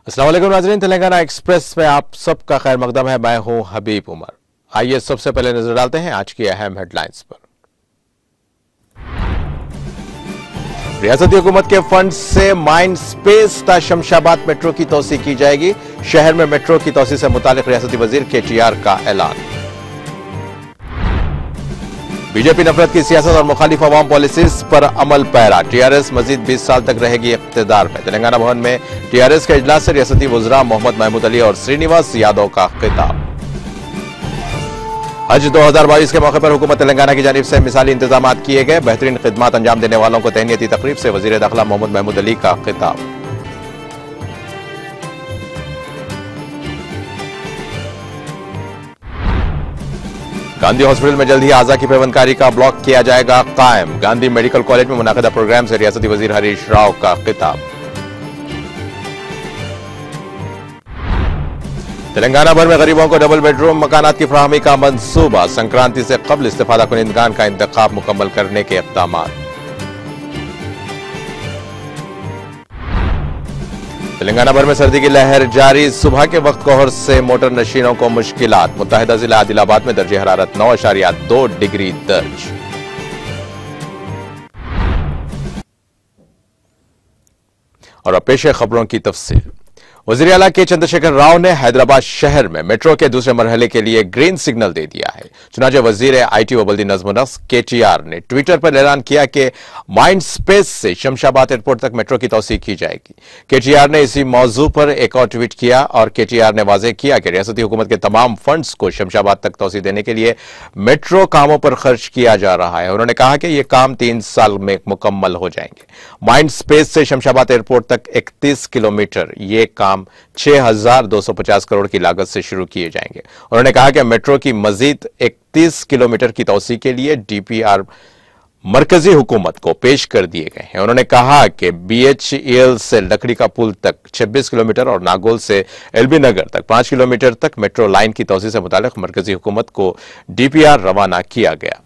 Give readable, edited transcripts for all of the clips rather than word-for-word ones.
अस्सलाम वालेकुम नाज़रीन, तेलंगाना एक्सप्रेस में आप सबका खैर मकदम है। मैं हूं हबीब उमर। आइए सबसे पहले नजर डालते हैं आज की अहम हेडलाइंस पर। रियासती हुकूमत के फंड से माइंड स्पेस ता शमशाबाद मेट्रो की तोसी की जाएगी। शहर में मेट्रो की तोसी से मुतालिक रियासती वजीर KTR का ऐलान। बीजेपी नफरत की सियासत और मुखालिफ अवाम पॉलिसीज पर अमल पैरा। TRS मजीद 20 साल तक रहेगी इख्तिदार में। तेलंगाना भवन में TRS के इजलास से रियासती वज़रा मोहम्मद महमूद अली और श्रीनिवास यादव का खिताब। हज 2022 के मौके पर हुकूमत तेलंगाना की जानिब से मिसाली इंतजाम किए गए। बेहतरीन खिदमत अंजाम देने वालों को तहनीती तकरीब से वजीर दाखिला मोहम्मद महमूद अली का खिताब। गांधी हॉस्पिटल में जल्द ही आज़ा की पेवंदकारी का ब्लॉक किया जाएगा कायम। गांधी मेडिकल कॉलेज में मुनाकिदा प्रोग्राम से रियासती वजीर हरीश राव का खिताब। तेलंगाना भर में गरीबों को डबल बेडरूम मकानात की फराहमी का मंसूबा। संक्रांति से कबल इस्तिफादा कुनिंदगान का इंतखाब मुकम्मल करने के इक़दाम। तेलंगाना भर में सर्दी की लहर जारी। सुबह के वक्त कोहर से मोटर नशीनों को मुश्किलात। मुत्तहिदा जिला आदिलाबाद में दर्जे हरारत 9.2 डिग्री दर्ज। और अब पेश है खबरों की तफसील। वज़ीर आला के चंद्रशेखर राव ने हैदराबाद शहर में मेट्रो के दूसरे मरहले के लिए ग्रीन सिग्नल दे दिया है। चुनाचे वजीर IT व बल्दी नज़्म नस्क KTR ने ट्विटर पर ऐलान किया कि माइंड स्पेस से शमशाबाद एयरपोर्ट तक मेट्रो की तौसीक की जाएगी। KTR ने इसी मौजू पर एक और ट्वीट किया और KTR ने वाज़ेह किया कि रियासती हुकूमत के तमाम फंड्स को शमशाबाद तक तौसीक देने के लिए मेट्रो कामों पर खर्च किया जा रहा है। उन्होंने कहा कि यह काम 3 साल में मुकम्मल हो जाएंगे। माइंड स्पेस से शमशाबाद एयरपोर्ट तक 31 किलोमीटर ये काम 6,250 करोड़ की लागत से शुरू किए जाएंगे। उन्होंने कहा कि मेट्रो की मजीद 31 किलोमीटर की तौसीक के लिए DPR मरकजी हुकूमत को पेश कर दिए गए हैं। उन्होंने कहा कि BHEL से लकड़ी का पुल तक 26 किलोमीटर और नागोल से LB नगर तक 5 किलोमीटर तक मेट्रो लाइन की तौसीक से मुतालिक मरकजी हुकूमत को DPR रवाना किया गया।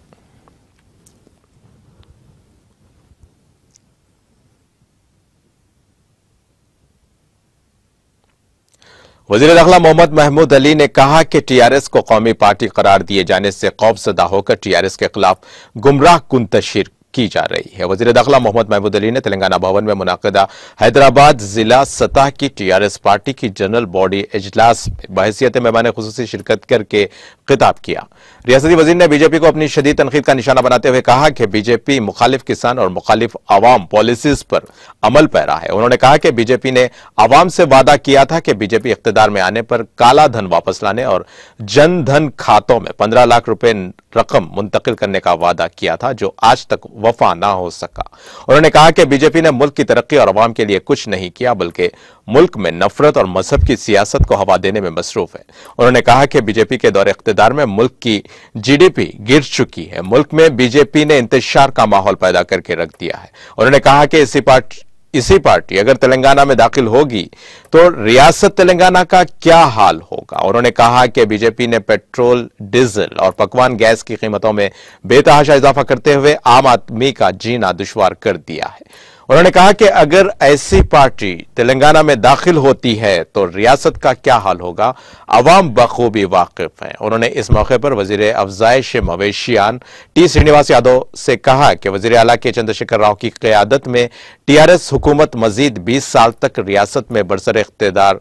वज़ीर दाखिला मोहम्मद महमूद अली ने कहा कि TRS को कौमी पार्टी करार दिए जाने से खौफजदा होकर TRS के खिलाफ गुमराह कुन तशहीर की जा रही है। वज़ीर दाखिला मोहम्मद महमूद अली ने तेलंगाना भवन में मुनाकिदा हैदराबाद जिला सतह की TRS पार्टी की जनरल बॉडी इजलास में बहैसियत मेहमान खुसूसी शिरकत करके खिताब किया। रियासती वजीर ने बीजेपी को अपनी शदीद तनकीद का निशाना बनाते हुए कहा कि बीजेपी मुखालिफ किसान और मुखालिफ अवाम पॉलिसीज पर अमल पैरा है। उन्होंने कहा कि बीजेपी ने अवाम से वादा किया था कि बीजेपी इख्तिदार में आने पर काला धन वापस लाने और जन धन खातों में 15 लाख रुपए रकम मुंतकिल करने का वादा किया था, जो आज तक वफा ना हो सका। उन्होंने कहा कि बीजेपी ने मुल्क की तरक्की और अवाम के लिए कुछ नहीं किया, बल्कि मुल्क में नफरत और मजहब की सियासत को हवा देने में मसरूफ है। उन्होंने कहा कि बीजेपी के दौरे इख्तिदार में मुल्क की GDP गिर चुकी है। मुल्क में बीजेपी ने इंतशार का माहौल पैदा करके रख दिया है। उन्होंने कहा कि इसी पार्टी अगर तेलंगाना में दाखिल होगी तो रियासत तेलंगाना का क्या हाल होगा। उन्होंने कहा कि बीजेपी ने पेट्रोल, डीजल और पकवान गैस की कीमतों में बेतहाशा इजाफा करते हुए आम आदमी का जीना दुश्वार कर दिया है। उन्होंने कहा कि अगर ऐसी पार्टी तेलंगाना में दाखिल होती है तो रियासत का क्या हाल होगा, अवाम बखूबी वाकिफ हैं। उन्होंने इस मौके पर वजीर अफजाइश मवेशियान T श्रीनिवास यादव से कहा कि वजीर आला के चंद्रशेखर राव की क़यादत में TRS हुकूमत मजीद 20 साल तक रियासत में बरसर इख्तिदार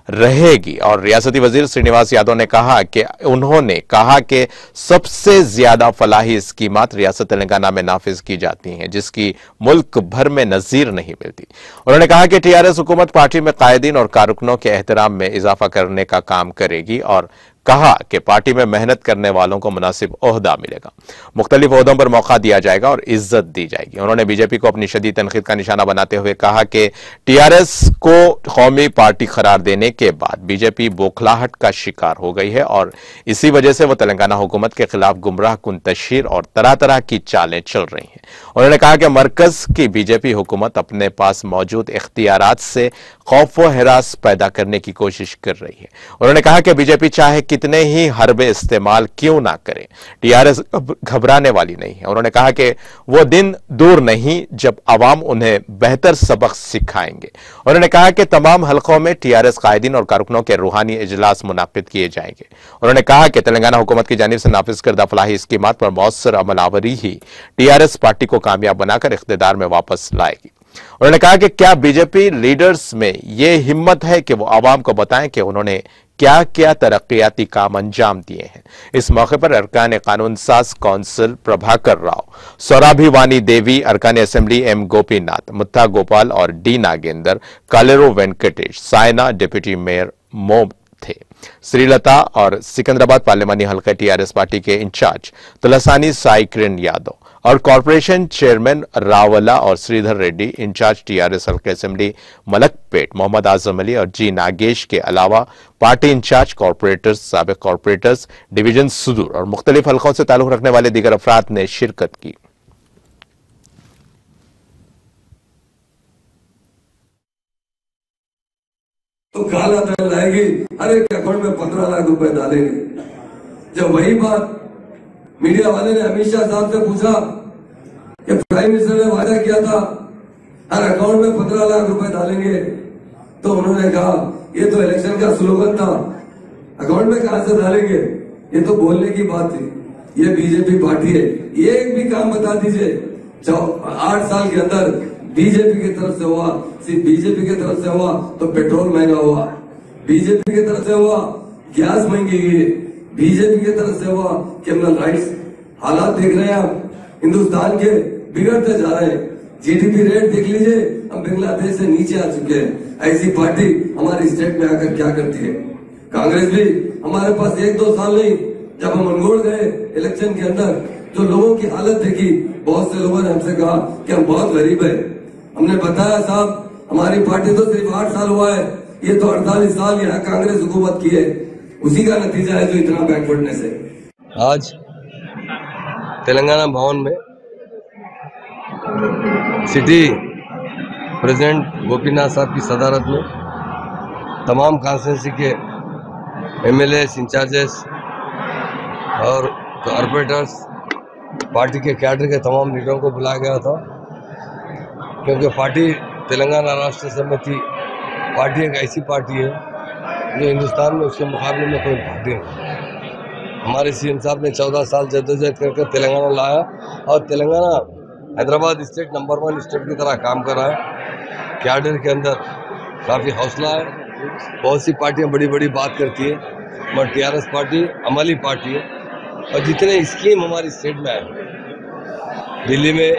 रहेगी। और रियासती वजीर श्रीनिवास यादव ने कहा कि उन्होंने कहा कि सबसे ज्यादा फलाही स्कीमात रियासत तेलंगाना में नाफिज की जाती हैं, जिसकी मुल्क भर में नजीर नहीं मिलती। उन्होंने कहा कि TRS हुकूमत पार्टी में कायदीन और कारकुनों के एहतराम में इजाफा करने का काम करेगी और कहा कि पार्टी में मेहनत करने वालों को मुनासिब ओहदा मिलेगा, मुख्तलिफ ओहदों पर मौका दिया जाएगा और इज्जत दी जाएगी। उन्होंने बीजेपी को अपनी शदीद तनकीद का निशाना बनाते हुए कहा कि TRS को कौमी पार्टी करार देने के बाद बीजेपी बौखलाहट का शिकार हो गई है और इसी वजह से वह तेलंगाना हुकूमत के खिलाफ गुमराह कुन तशहीर और तरह तरह की चालें चल रही हैं। उन्होंने कहा कि मरकज की बीजेपी हुकूमत अपने पास मौजूद इख्तियारात से खौफ व हिरास पैदा करने की कोशिश कर रही है। उन्होंने कहा कि बीजेपी चाहे कितने ही हरबे इस्तेमाल क्यों ना करें, टीआरएस घबराने वाली नहीं है। उन्होंने कहा कि वो दिन दूर नहीं जब अवाम उन्हें बेहतर सबक सिखाएंगे। उन्होंने कहा कि तमाम हलकों में टीआरएस कायदीन और कारकुनों के रूहानी इजलास मुनाकिद किए जाएंगे। उन्होंने कहा कि तेलंगाना हुकूमत की जानिब से नाफिज करदा फलाही स्कीमात पर मौसर अमलावरी ही टीआरएस पार्टी को कामयाब बनाकर इख्तिदार में वापस लाएगी। उन्होंने कहा कि क्या बीजेपी लीडर्स में यह हिम्मत है कि वो आवाम को बताएं कि उन्होंने क्या क्या तरक्याती काम अंजाम दिए हैं। इस मौके पर अरकान कानून साज कौंसिल प्रभाकर राव, सौराभी वानी देवी, अरकान असेंबली एम गोपीनाथ, मुत्था गोपाल और D Nagender, Kaleru Venkatesh, Saina, deputy mayor Mothe थे। श्रीलता और सिकंदराबाद पार्लिमानी हल्का टीआरएस पार्टी के इंचार्ज तुलसानी साई किरण यादव और कॉर्पोरेशन चेयरमैन रावला और श्रीधर रेड्डी, इंचार्ज टीआरएस हल्का असेंबली मलकपेट मोहम्मद आजम अली और जी नागेश के अलावा पार्टी इंचार्ज कॉर्पोरेटर्स, साबिक कॉर्पोरेटर्स, डिवीजन सुदूर और मुख्तलिफ हल्कों से ताल्लुक रखने वाले दीगर अफराद ने शिरकत की। तो काला धन लाएगी, हर एक अकाउंट में 15 लाख रुपए डालेंगे। जब वही बात मीडिया वाले ने अमित शाह साहब से पूछा कि प्राइम मिनिस्टर ने वादा किया था हर अकाउंट में 15 लाख रुपए डालेंगे, तो उन्होंने कहा ये तो इलेक्शन का स्लोगन था, अकाउंट में कहां से डालेंगे, ये तो बोलने की बात थी। ये बीजेपी पार्टी है, एक भी काम बता दीजिए 8 साल के अंदर बीजेपी की तरफ से हुआ, सिर्फ बीजेपी की तरफ से हुआ तो पेट्रोल महंगा हुआ, बीजेपी की तरफ से हुआ गैस महंगी हुई, बीजेपी की तरफ से हुआ क्रिमिनल राइट्स। हालात देख रहे हैं आप हिंदुस्तान के, बिगड़ते जा रहे हैं। जीडीपी रेट देख लीजिए, हम बांग्लादेश से नीचे आ चुके हैं। ऐसी पार्टी हमारी स्टेट में आकर क्या करती है। कांग्रेस भी हमारे पास 1-2 साल नहीं, जब हम अनगोड़ गए इलेक्शन के अंदर, जो लोगों की हालत देखी, बहुत से लोगों ने हमसे कहा कि हम बहुत गरीब है। हमने बताया साहब हमारी पार्टी तो सिर्फ 8 साल हुआ है, ये तो 48 साल यहाँ कांग्रेस हुकूमत की है, उसी का नतीजा है जो इतना बैकवर्डनेस है। आज तेलंगाना भवन में सिटी प्रेसिडेंट गोपीनाथ साहब की सदारत में तमाम कॉन्स्टिट्यूंसी के एमएलएस, इंचार्जेस और कॉर्पोरेटर्स, पार्टी के कैडर के तमाम लीडरों को बुलाया गया था, क्योंकि पार्टी तेलंगाना राष्ट्र समिति पार्टी एक ऐसी पार्टी है जो हिंदुस्तान में उसके मुकाबले में कोई पार्टी नहीं। हमारे सीएम साहब ने 14 साल जद्दोजहद करके तेलंगाना लाया और Telangana Hyderabad state number 1 state की तरह काम कर रहा है। कैडर के अंदर काफ़ी हौसला है। बहुत सी पार्टियां बड़ी बड़ी बात करती है, मगर टीआरएस पार्टी अमली पार्टी है। और जितने स्कीम हमारी स्टेट में आए, दिल्ली में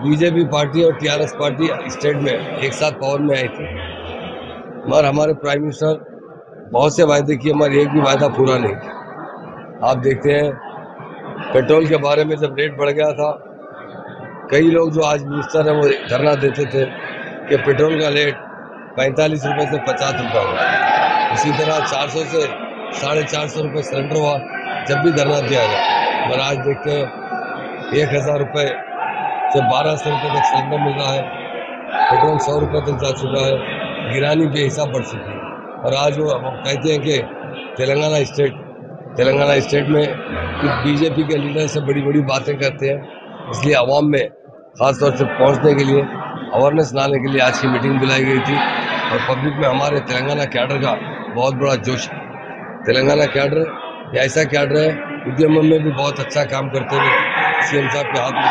बीजेपी पार्टी और टीआरएस पार्टी स्टेट में एक साथ पावर में आई थी, मगर हमारे प्राइम मिनिस्टर बहुत से वायदे किए, मगर एक भी वायदा पूरा नहीं किया। आप देखते हैं पेट्रोल के बारे में जब रेट बढ़ गया था, कई लोग जो आज मिनिस्टर हैं वो धरना देते थे कि पेट्रोल का रेट 45 रुपये से 50 रुपये हुआ। इसी तरह 400 से 450 रुपये सिलेंडर हुआ, जब भी धरना दिया गया। मगर आज देखते हैं 1000 रुपये से 1200 रुपये तक सिलेंडर मिल रहा है, पेट्रोल 100 रुपये तक जा चुका है, गिरानी बेहिसाब बढ़ चुकी है। और आज वो कहते हैं कि तेलंगाना स्टेट में बीजेपी के लीडर से बड़ी बड़ी बातें करते हैं, इसलिए आवाम में ख़ास तौर से पहुंचने के लिए, अवेयरनेस लाने के लिए आज की मीटिंग बुलाई गई थी। और पब्लिक में हमारे तेलंगाना कैडर का बहुत बड़ा जोश है। तेलंगाना कैडर ऐसा कैडर है, उद्यम में भी बहुत अच्छा काम करते हुए सीएम साहब के हाथ में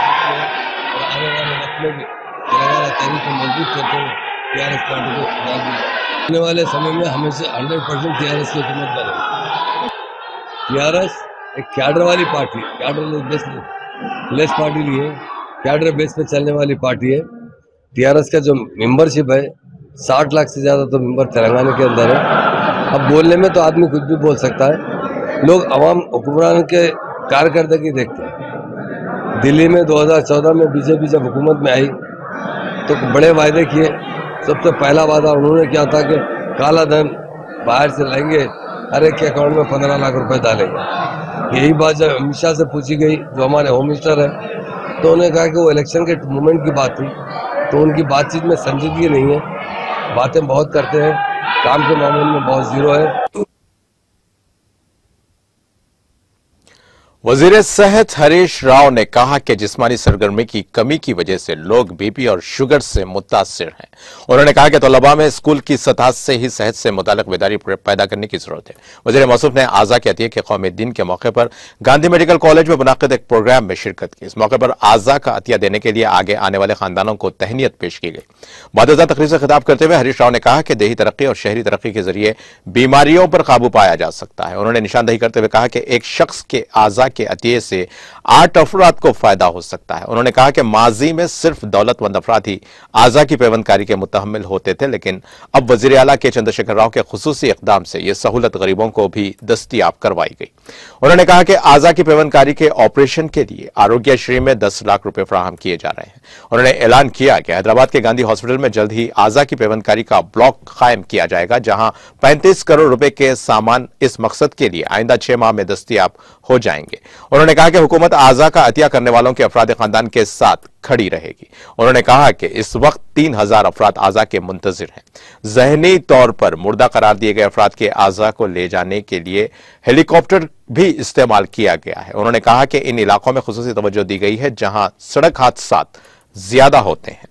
और आने वाले वक्त में भी तेलंगाना तहरीक को मजबूत करते हुए टीआरएस पार्टी को आने वाले समय में हमेशा 100% टीआरएस की हुकूमत बनेगी। टीआरएस एक कैडर वाली पार्टी, कैडर लेस पार्टी नहीं है, कैडर बेस पे चलने वाली पार्टी है। टीआरएस का जो मेंबरशिप है 60 लाख से ज़्यादा तो मेंबर तेलंगाना के अंदर है। अब बोलने में तो आदमी कुछ भी बोल सकता है, लोग अवाम हुक्मरान के कारकर्दगी देखते हैं। दिल्ली में 2014 में बीजेपी जब हुकूमत में आई तो बड़े वायदे किए। सबसे पहला वादा उन्होंने किया था कि काला धन बाहर से लाएंगे, हर एक के अकाउंट में 15 लाख रुपए डालेंगे। यही बात जब अमित शाह से पूछी गई, जो हमारे होम मिनिस्टर है, तो उन्होंने कहा कि वो इलेक्शन के मूवमेंट की बात थी, तो उनकी बातचीत में संजीदगी नहीं है, बातें बहुत करते हैं, काम के मामले में बहुत जीरो है। वजीर सेहत हरीश राव ने कहा कि जिस्मानी सरगर्मी की कमी की वजह से लोग बीपी और शुगर से मुतासिर हैं। उन्होंने कहा कि तलबा में स्कूल की सतह से ही सेहत से मुताल्लिक बेदारी पैदा करने की जरूरत है। वजीर मौसूफ ने आज़ा के अतिया के कौमी दिन के मौके पर गांधी मेडिकल कॉलेज में मुनाकिद एक प्रोग्राम में शिरकत की। इस मौके पर आज़ा का अतिया देने के लिए आगे आने वाले खानदानों को तहनीत पेश की गई। बादशाह तकरीर से खिताब करते हुए हरीश राव ने कहा कि देही तरक्की और शहरी तरक्की के जरिए बीमारियों पर काबू पाया जा सकता है। उन्होंने निशानदही करते हुए कहा कि एक शख्स के आज़ा के अतिये से 8 अफराद को फायदा हो सकता है। उन्होंने कहा कि माजी में सिर्फ दौलतमंद अफराद ही आज़ा की पेवंदकारी के मुतहम्मिल होते थे, लेकिन अब वजीर आला के चंद्रशेखर राव के खुसूसी इक़दाम से यह सहूलत गरीबों को भी दस्तयाब करवाई गई। उन्होंने कहा कि आज़ा की पेवंदकारी के ऑपरेशन के लिए आरोग्यश्री में 10 लाख रुपए फराहम किए जा रहे हैं। उन्होंने ऐलान किया कि हैदराबाद के गांधी हॉस्पिटल में जल्द ही आज़ा की पेवंदकारी का ब्लॉक कायम किया जाएगा, जहां 35 करोड़ रुपए के सामान इस मकसद के लिए आइंदा 6 माह में दस्तयाब हो जाएंगे। उन्होंने कहा कि हुकूमत आज़ा का अतिया करने वालों के अफराद खानदान के साथ खड़ी रहेगी। उन्होंने कहा कि इस वक्त 3000 अफराद आज़ा के मुंतजिर हैं। जहनी तौर पर मुर्दा करार दिए गए अफराद के आज़ा को ले जाने के लिए हेलीकॉप्टर भी इस्तेमाल किया गया है। उन्होंने कहा कि इन इलाकों में खुसूसी तवज्जो दी गई है जहां सड़क हादसा ज्यादा होते हैं।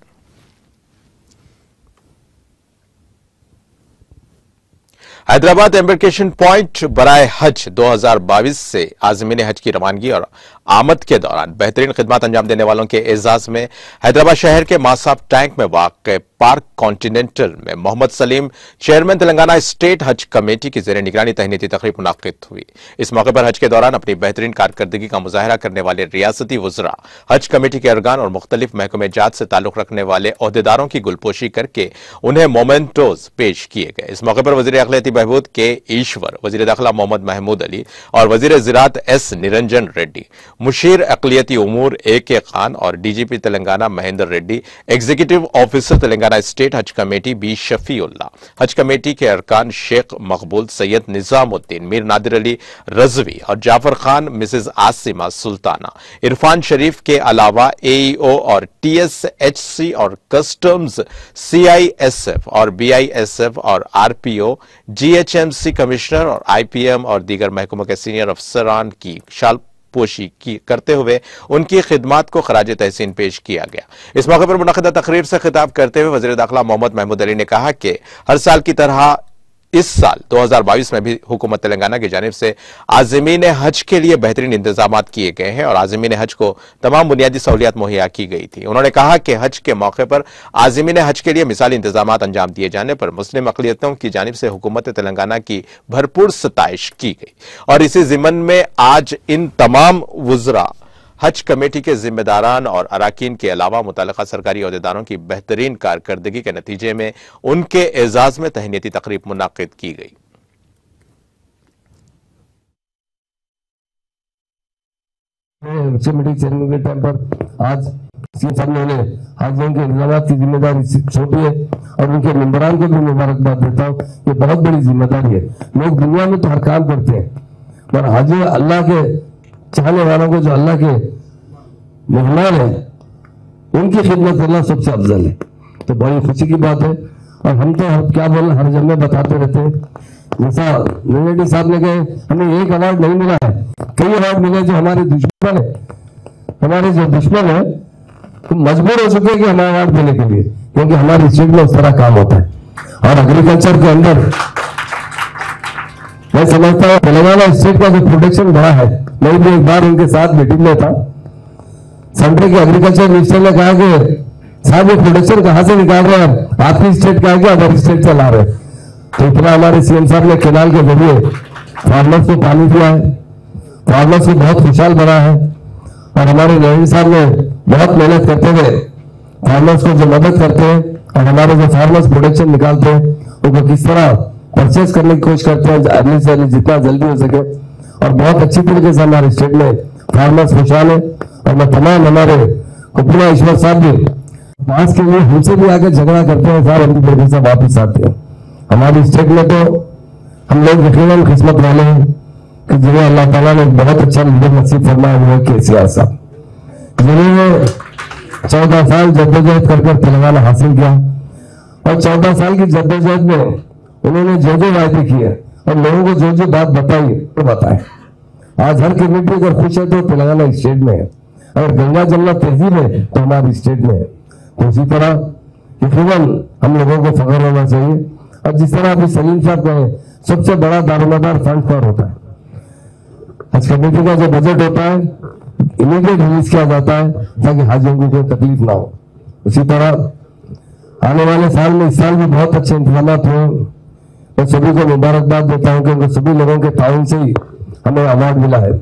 हैदराबाद एम्बार्केशन पॉइंट बराए हज 2022 से आज़मीन हज की रवानगी और आमद के दौरान बेहतरीन खिदमत अंजाम देने वालों के एजाज में हैदराबाद शहर के मासाब टैंक में वाक़ पार्क कॉन्टिनेंटल में मोहम्मद सलीम चेयरमैन तेलंगाना स्टेट हज कमेटी की ज़ेर निगरानी तहनीती तकरीब मुनाकिद हुई। इस मौके पर हज के दौरान अपनी बेहतरीन कारकर्दगी का मुजाहरा करने वाले रियासती वज़रा, हज कमेटी के अरगान और मुख्तलिफ महकमे जात से ताल्लुक रखने वाले ओहदेदारों की गुलपोशी करके उन्हें मोमेंटोज पेश किए गए। इस मौके पर वज़ीर अक़लियती बहबूद के ईश्वर, वज़ीर दाखिला मोहम्मद महमूद अली और वज़ीर ज़राअत एस निरंजन रेड्डी, मुशीर अक़लियती उमूर AK खान और DGP Telangana Mahendra Reddy, executive officer Telangana state हज कमेटी B शफीउल्लाह, हज कमेटी के अरकान शेख मकबूल, सैयद निजामुद्दीन, मीर नादिर अली रजवी और जाफर खान, मिसेज आसिमा सुल्ताना, इरफान शरीफ के अलावा AEO और TSHC और कस्टम्स, CISF और BISF और RPO, GHMC कमिश्नर और IPM और दीगर महकमों के सीनियर अफसरान की शाल पोशी की करते हुए उनकी खिदमात को खराज तहसीन पेश किया गया। इस मौके पर मुनक़िदा तकरीर से खिताब करते हुए वज़ीर दाखिला मोहम्मद महमूद अली ने कहा कि हर साल की तरह इस साल 2022 में भी हुकूमत तेलंगाना की जानिब से आज़मीन हज के लिए बेहतरीन इंतजामात किए गए हैं और आज़मीन हज को तमाम बुनियादी सहूलियात मुहैया की गई थी। उन्होंने कहा कि हज के मौके पर आज़मीन हज के लिए मिसाली इंतजामात अंजाम दिए जाने पर मुस्लिम अक़लियतों की जानिब से हुकूमत तेलंगाना की भरपूर सताइश की गई और इसी ज़िमन में आज इन तमाम वुज़रा, हज कमेटी के जिम्मेदारान और अराकीन के अलावा मुतल्लिका सरकारी ओहदेदारों की बेहतरीन कारकर्दगी के नतीजे में उनके एजाज में तहनीती तकरीब मुनाकिद की गई। चेयरमैन के टाइम पर आज सीएम साहब ने हाजियों के इंतजाम की जिम्मेदारी सौंपी है और उनके मेंबरान को भी मुबारकबाद देता हूँ। ये बहुत बड़ी जिम्मेदारी है। लोग दुनिया में तो हर काम करते हैं, पर हाजी अल्लाह के चाहने वालों को, जो अल्लाह के मेहमान है, उनकी खिदमत करना सबसे अफजल है। तो बड़ी खुशी की बात है। और हम तो क्या बोलना, हर जगह बताते रहते हैं। जैसा रेड्डी साहब ने कहे, हमें एक अवार्ड नहीं मिला है, कई अवार्ड मिले। जो हमारे दुश्मन है, हमारे जो दुश्मन है, तो मजबूर हो चुके हैं कि हमें अवार्ड देने के लिए, क्योंकि हमारी स्टेट में उस तरह काम होता है। और एग्रीकल्चर के अंदर मैं समझता हूँ तेलंगाना स्टेट का जो प्रोटेक्शन बढ़ा है। मैं भी एक बार उनके साथ मीटिंग में था। सेंट्रल के एग्रीकल्चर मिनिस्टर ने कहा कि साहब ये प्रोटेक्शन कहाँ से निकाल रहे हैं, आपकी स्टेट का है क्या, अदर स्टेट से ला रहे। तो इतना हमारे CM साहब ने केनाल के जरिए फार्मर्स को पानी दिया है, फार्मर्स को बहुत खुशहाल बना है। और हमारे नेहरू साहब ने बहुत मेहनत करते हुए फार्मर्स को जो मदद करते हैं और हमारे जो फार्मर्स प्रोडक्शन निकालते हैं उनको किस तरह परचेज करने की कोशिश करते हैं अर्ली से अर्ली, जितना जल्दी हो सके। और बहुत अच्छी तरीके से हमारे स्टेट में फार्मर्स खुशहाल है। और मैं तमाम हमारे कुपला ईश्वर साहब भी पास के लिए हमसे भी आकर झगड़ा करते हैं, साहब अपनी जगह से वापिस आते हैं। हमारी स्टेट में तो हम लोग यकीनन किस्मत वाले हैं कि जिन्हें अल्लाह ताला ने बहुत अच्छा लीडर नसीब फरमाया हुआ है KCR साहब, जिन्होंने 14 साल जद्दोजहद कर तेलंगाना हासिल किया। और 14 साल की जद्दोजहद में उन्होंने जो जो वायदे किए और लोगों को जो जो बात बताई वो बताए। आज हर कम्युनिटी अगर खुश है तो तेलंगाना स्टेट में है, अगर गंगा जमुना तहजीब है तो हमारी स्टेट में है। तो इसी तरह यकीनन हम लोगों को फख्र होना चाहिए। और जिस तरह अभी सलीम साहब कहे, सबसे बड़ा दारोमदार फंड पर होता है। आज कमेटी का जो बजट होता है इमीडिएट रिलीज किया जाता है ताकि हाजियों को कोई तकलीफ ना हो। उसी तरह आने वाले साल में, इस साल भी बहुत अच्छे इंतजाम हुए। मैं सभी को मुबारकबाद देता हूं क्योंकि सभी लोगों के ताउन से ही हमें अवार्ड मिला है।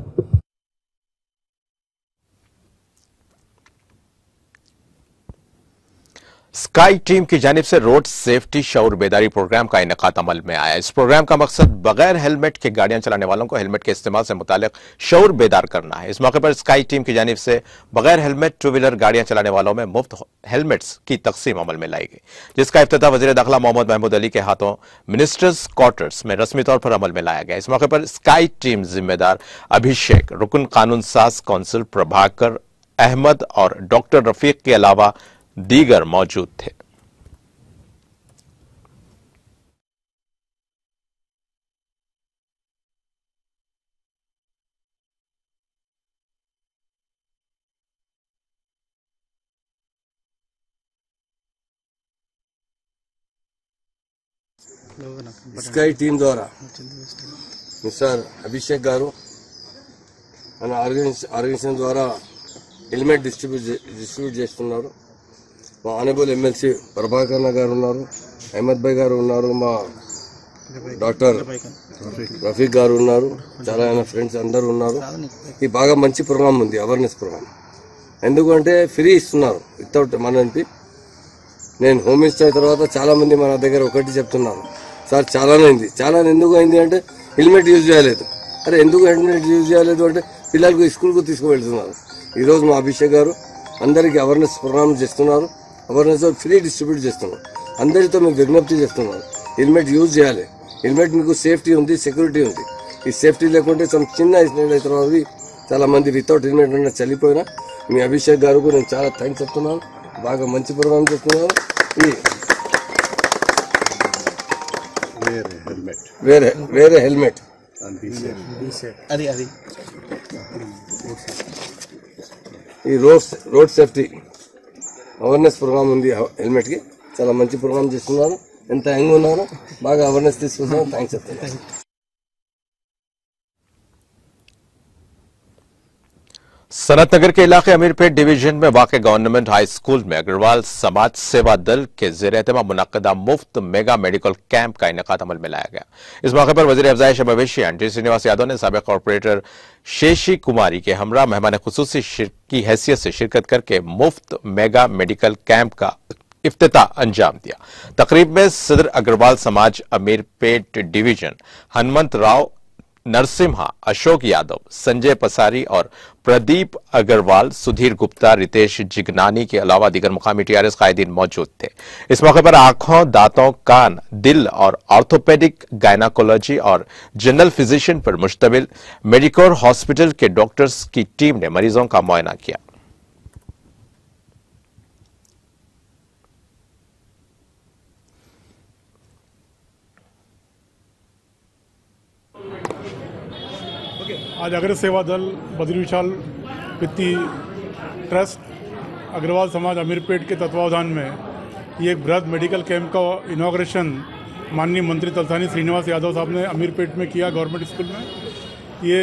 स्काई टीम की जानिब से रोड सेफ्टी शऊर बेदारी प्रोग्राम का इनेकाद अमल में आया। इस प्रोग्राम का मकसद बगैर हेलमेट के गाड़ियां चलाने वालों को हेलमेट के इस्तेमाल से मुतालिक शऊर बेदार करना है। इस मौके पर स्काई टीम की जानिब से बगैर हेलमेट टू व्हीलर गाड़ियां चलाने वालों में मुफ्त हेलमेट्स की तकसीम अमल में लाई गई, जिसका इफ्तिताह वज़ीर दाखिला मोहम्मद महमूद अली के हाथों मिनिस्टर्स क्वार्टर्स में रस्मी तौर पर अमल में लाया गया। इस मौके पर स्काई टीम जिम्मेदार अभिषेक, रुकन कानून साज कौंसिल प्रभाकर अहमद और डॉक्टर रफीक के अलावा दीगर मौजूद थे। స్కై టీం ద్వారా మిస్టర్ అభిషేక్ గారు మన ఆర్గనైజేషన్ ద్వారా హెల్మెట్ డిస్ట్రిబ్యూట్ చేస్తున్నారు। మా ఆనరబుల్ ఎమ్మెల్సీ ప్రభాకర్ గారు ఉన్నారు, అహ్మద్ భాయ్ గారు ఉన్నారు, మా డాక్టర్ రఫీక్ గారు ఉన్నారు, చాలా ఫ్రెండ్స్ అందరూ ఉన్నారు। ఇది బాగా మంచి ప్రోగ్రామ్ ఉంది, అవేర్నెస్ ప్రోగ్రామ్। ఎందుకంటే ఫ్రీ ఇస్తున్నారు వితౌట్ మన ఎంపీ। నేను హోమ్ మినిస్టర్ తర్వాత చాలా మంది మన దగ్గర ఒకటి చెప్తున్నారు, సార్ చాలానే అయింది। చాలా ఎందుకు అయింది అంటే హెల్మెట్ యూజ్ చేయలేదు। అరే ఎందుకు హెల్మెట్ యూజ్ చేయలేదు అంటే పిల్లలకు స్కూల్కు తీసుకువెళ్తున్నారు। ఈరోజు మా అభిషేక్ గారు అందరికీ అవేర్నెస్ ప్రోగ్రామ్ చేస్తున్నారు, అవేర్నెస్ ఫ్రీ డిస్ట్రిబ్యూట్ చేస్తున్నారు। అందరితో మేము విజ్ఞప్తి చేస్తున్నాం, హెల్మెట్ యూజ్ చేయాలి। హెల్మెట్ మీకు సేఫ్టీ ఉంది, సెక్యూరిటీ ఉంది। ఈ సేఫ్టీ లేకుంటే చిన్న యాక్సిడెంట్ అయిన తర్వాత చాలా మంది వితౌట్ హెల్మెట్ ఉన్న చనిపోయినా మీ అభిషేక్ గారు నేను చాలా థ్యాంక్స్ చెప్తున్నాను। బాగా మంచి ప్రోగ్రామ్ చేస్తున్నారు। వేరే హెల్మెట్ ఈ రోడ్ సేఫ్టీ అవేర్నెస్ ప్రోగ్రామ్ ఉంది హెల్మెట్ కి, చాలా మంచి ప్రోగ్రామ్ చేస్తున్నారు। ఎంత యంగ్ ఉన్నారు, బాగా అవేర్నెస్ తీసుకుంటున్నారు। థ్యాంక్స్ చెప్తాను। सनतनगर के इलाके अमीरपेट डिवीजन में वाक़ गवर्नमेंट हाई स्कूल में अग्रवाल समाज सेवा दल के ज़ेर एहतमाम मुनक्कदा मुफ्त मेगा मेडिकल कैंप का इनेकाद अमल में लाया गया। इस मौके पर वज़ीर अफ़ज़ाइश मवेशी टी श्रीनिवास यादव ने साबिक़ कॉर्पोरेटर शेषी कुमारी के हमरा मेहमान खुसूसी की हैसियत से शिरकत करके मुफ्त मेगा मेडिकल कैंप का इफ्तिताह अंजाम दिया। तकरीब में सदर अग्रवाल समाज अमीरपेट डिवीजन हनुमंत राव, नरसिम्हा, अशोक यादव, संजय पसारी और प्रदीप अग्रवाल, सुधीर गुप्ता, रितेश जिगनानी के अलावा दीगर मुकामी टीआरएस कायदीन मौजूद थे। इस मौके पर आंखों, दांतों, कान, दिल और ऑर्थोपेडिक, गायनाकोलॉजी और जनरल फिजिशियन पर मुश्तमिल मेडिकोर हॉस्पिटल के डॉक्टर्स की टीम ने मरीजों का मुआयना किया। आज अग्र सेवा दल बद्री विशाल वित्तीय ट्रस्ट अग्रवाल समाज अमीरपेट के तत्वावधान में ये एक बृहद मेडिकल कैंप का इनॉग्रेशन माननीय मंत्री तलसानी श्रीनिवास यादव साहब ने अमीरपेट में किया, गवर्नमेंट स्कूल में। ये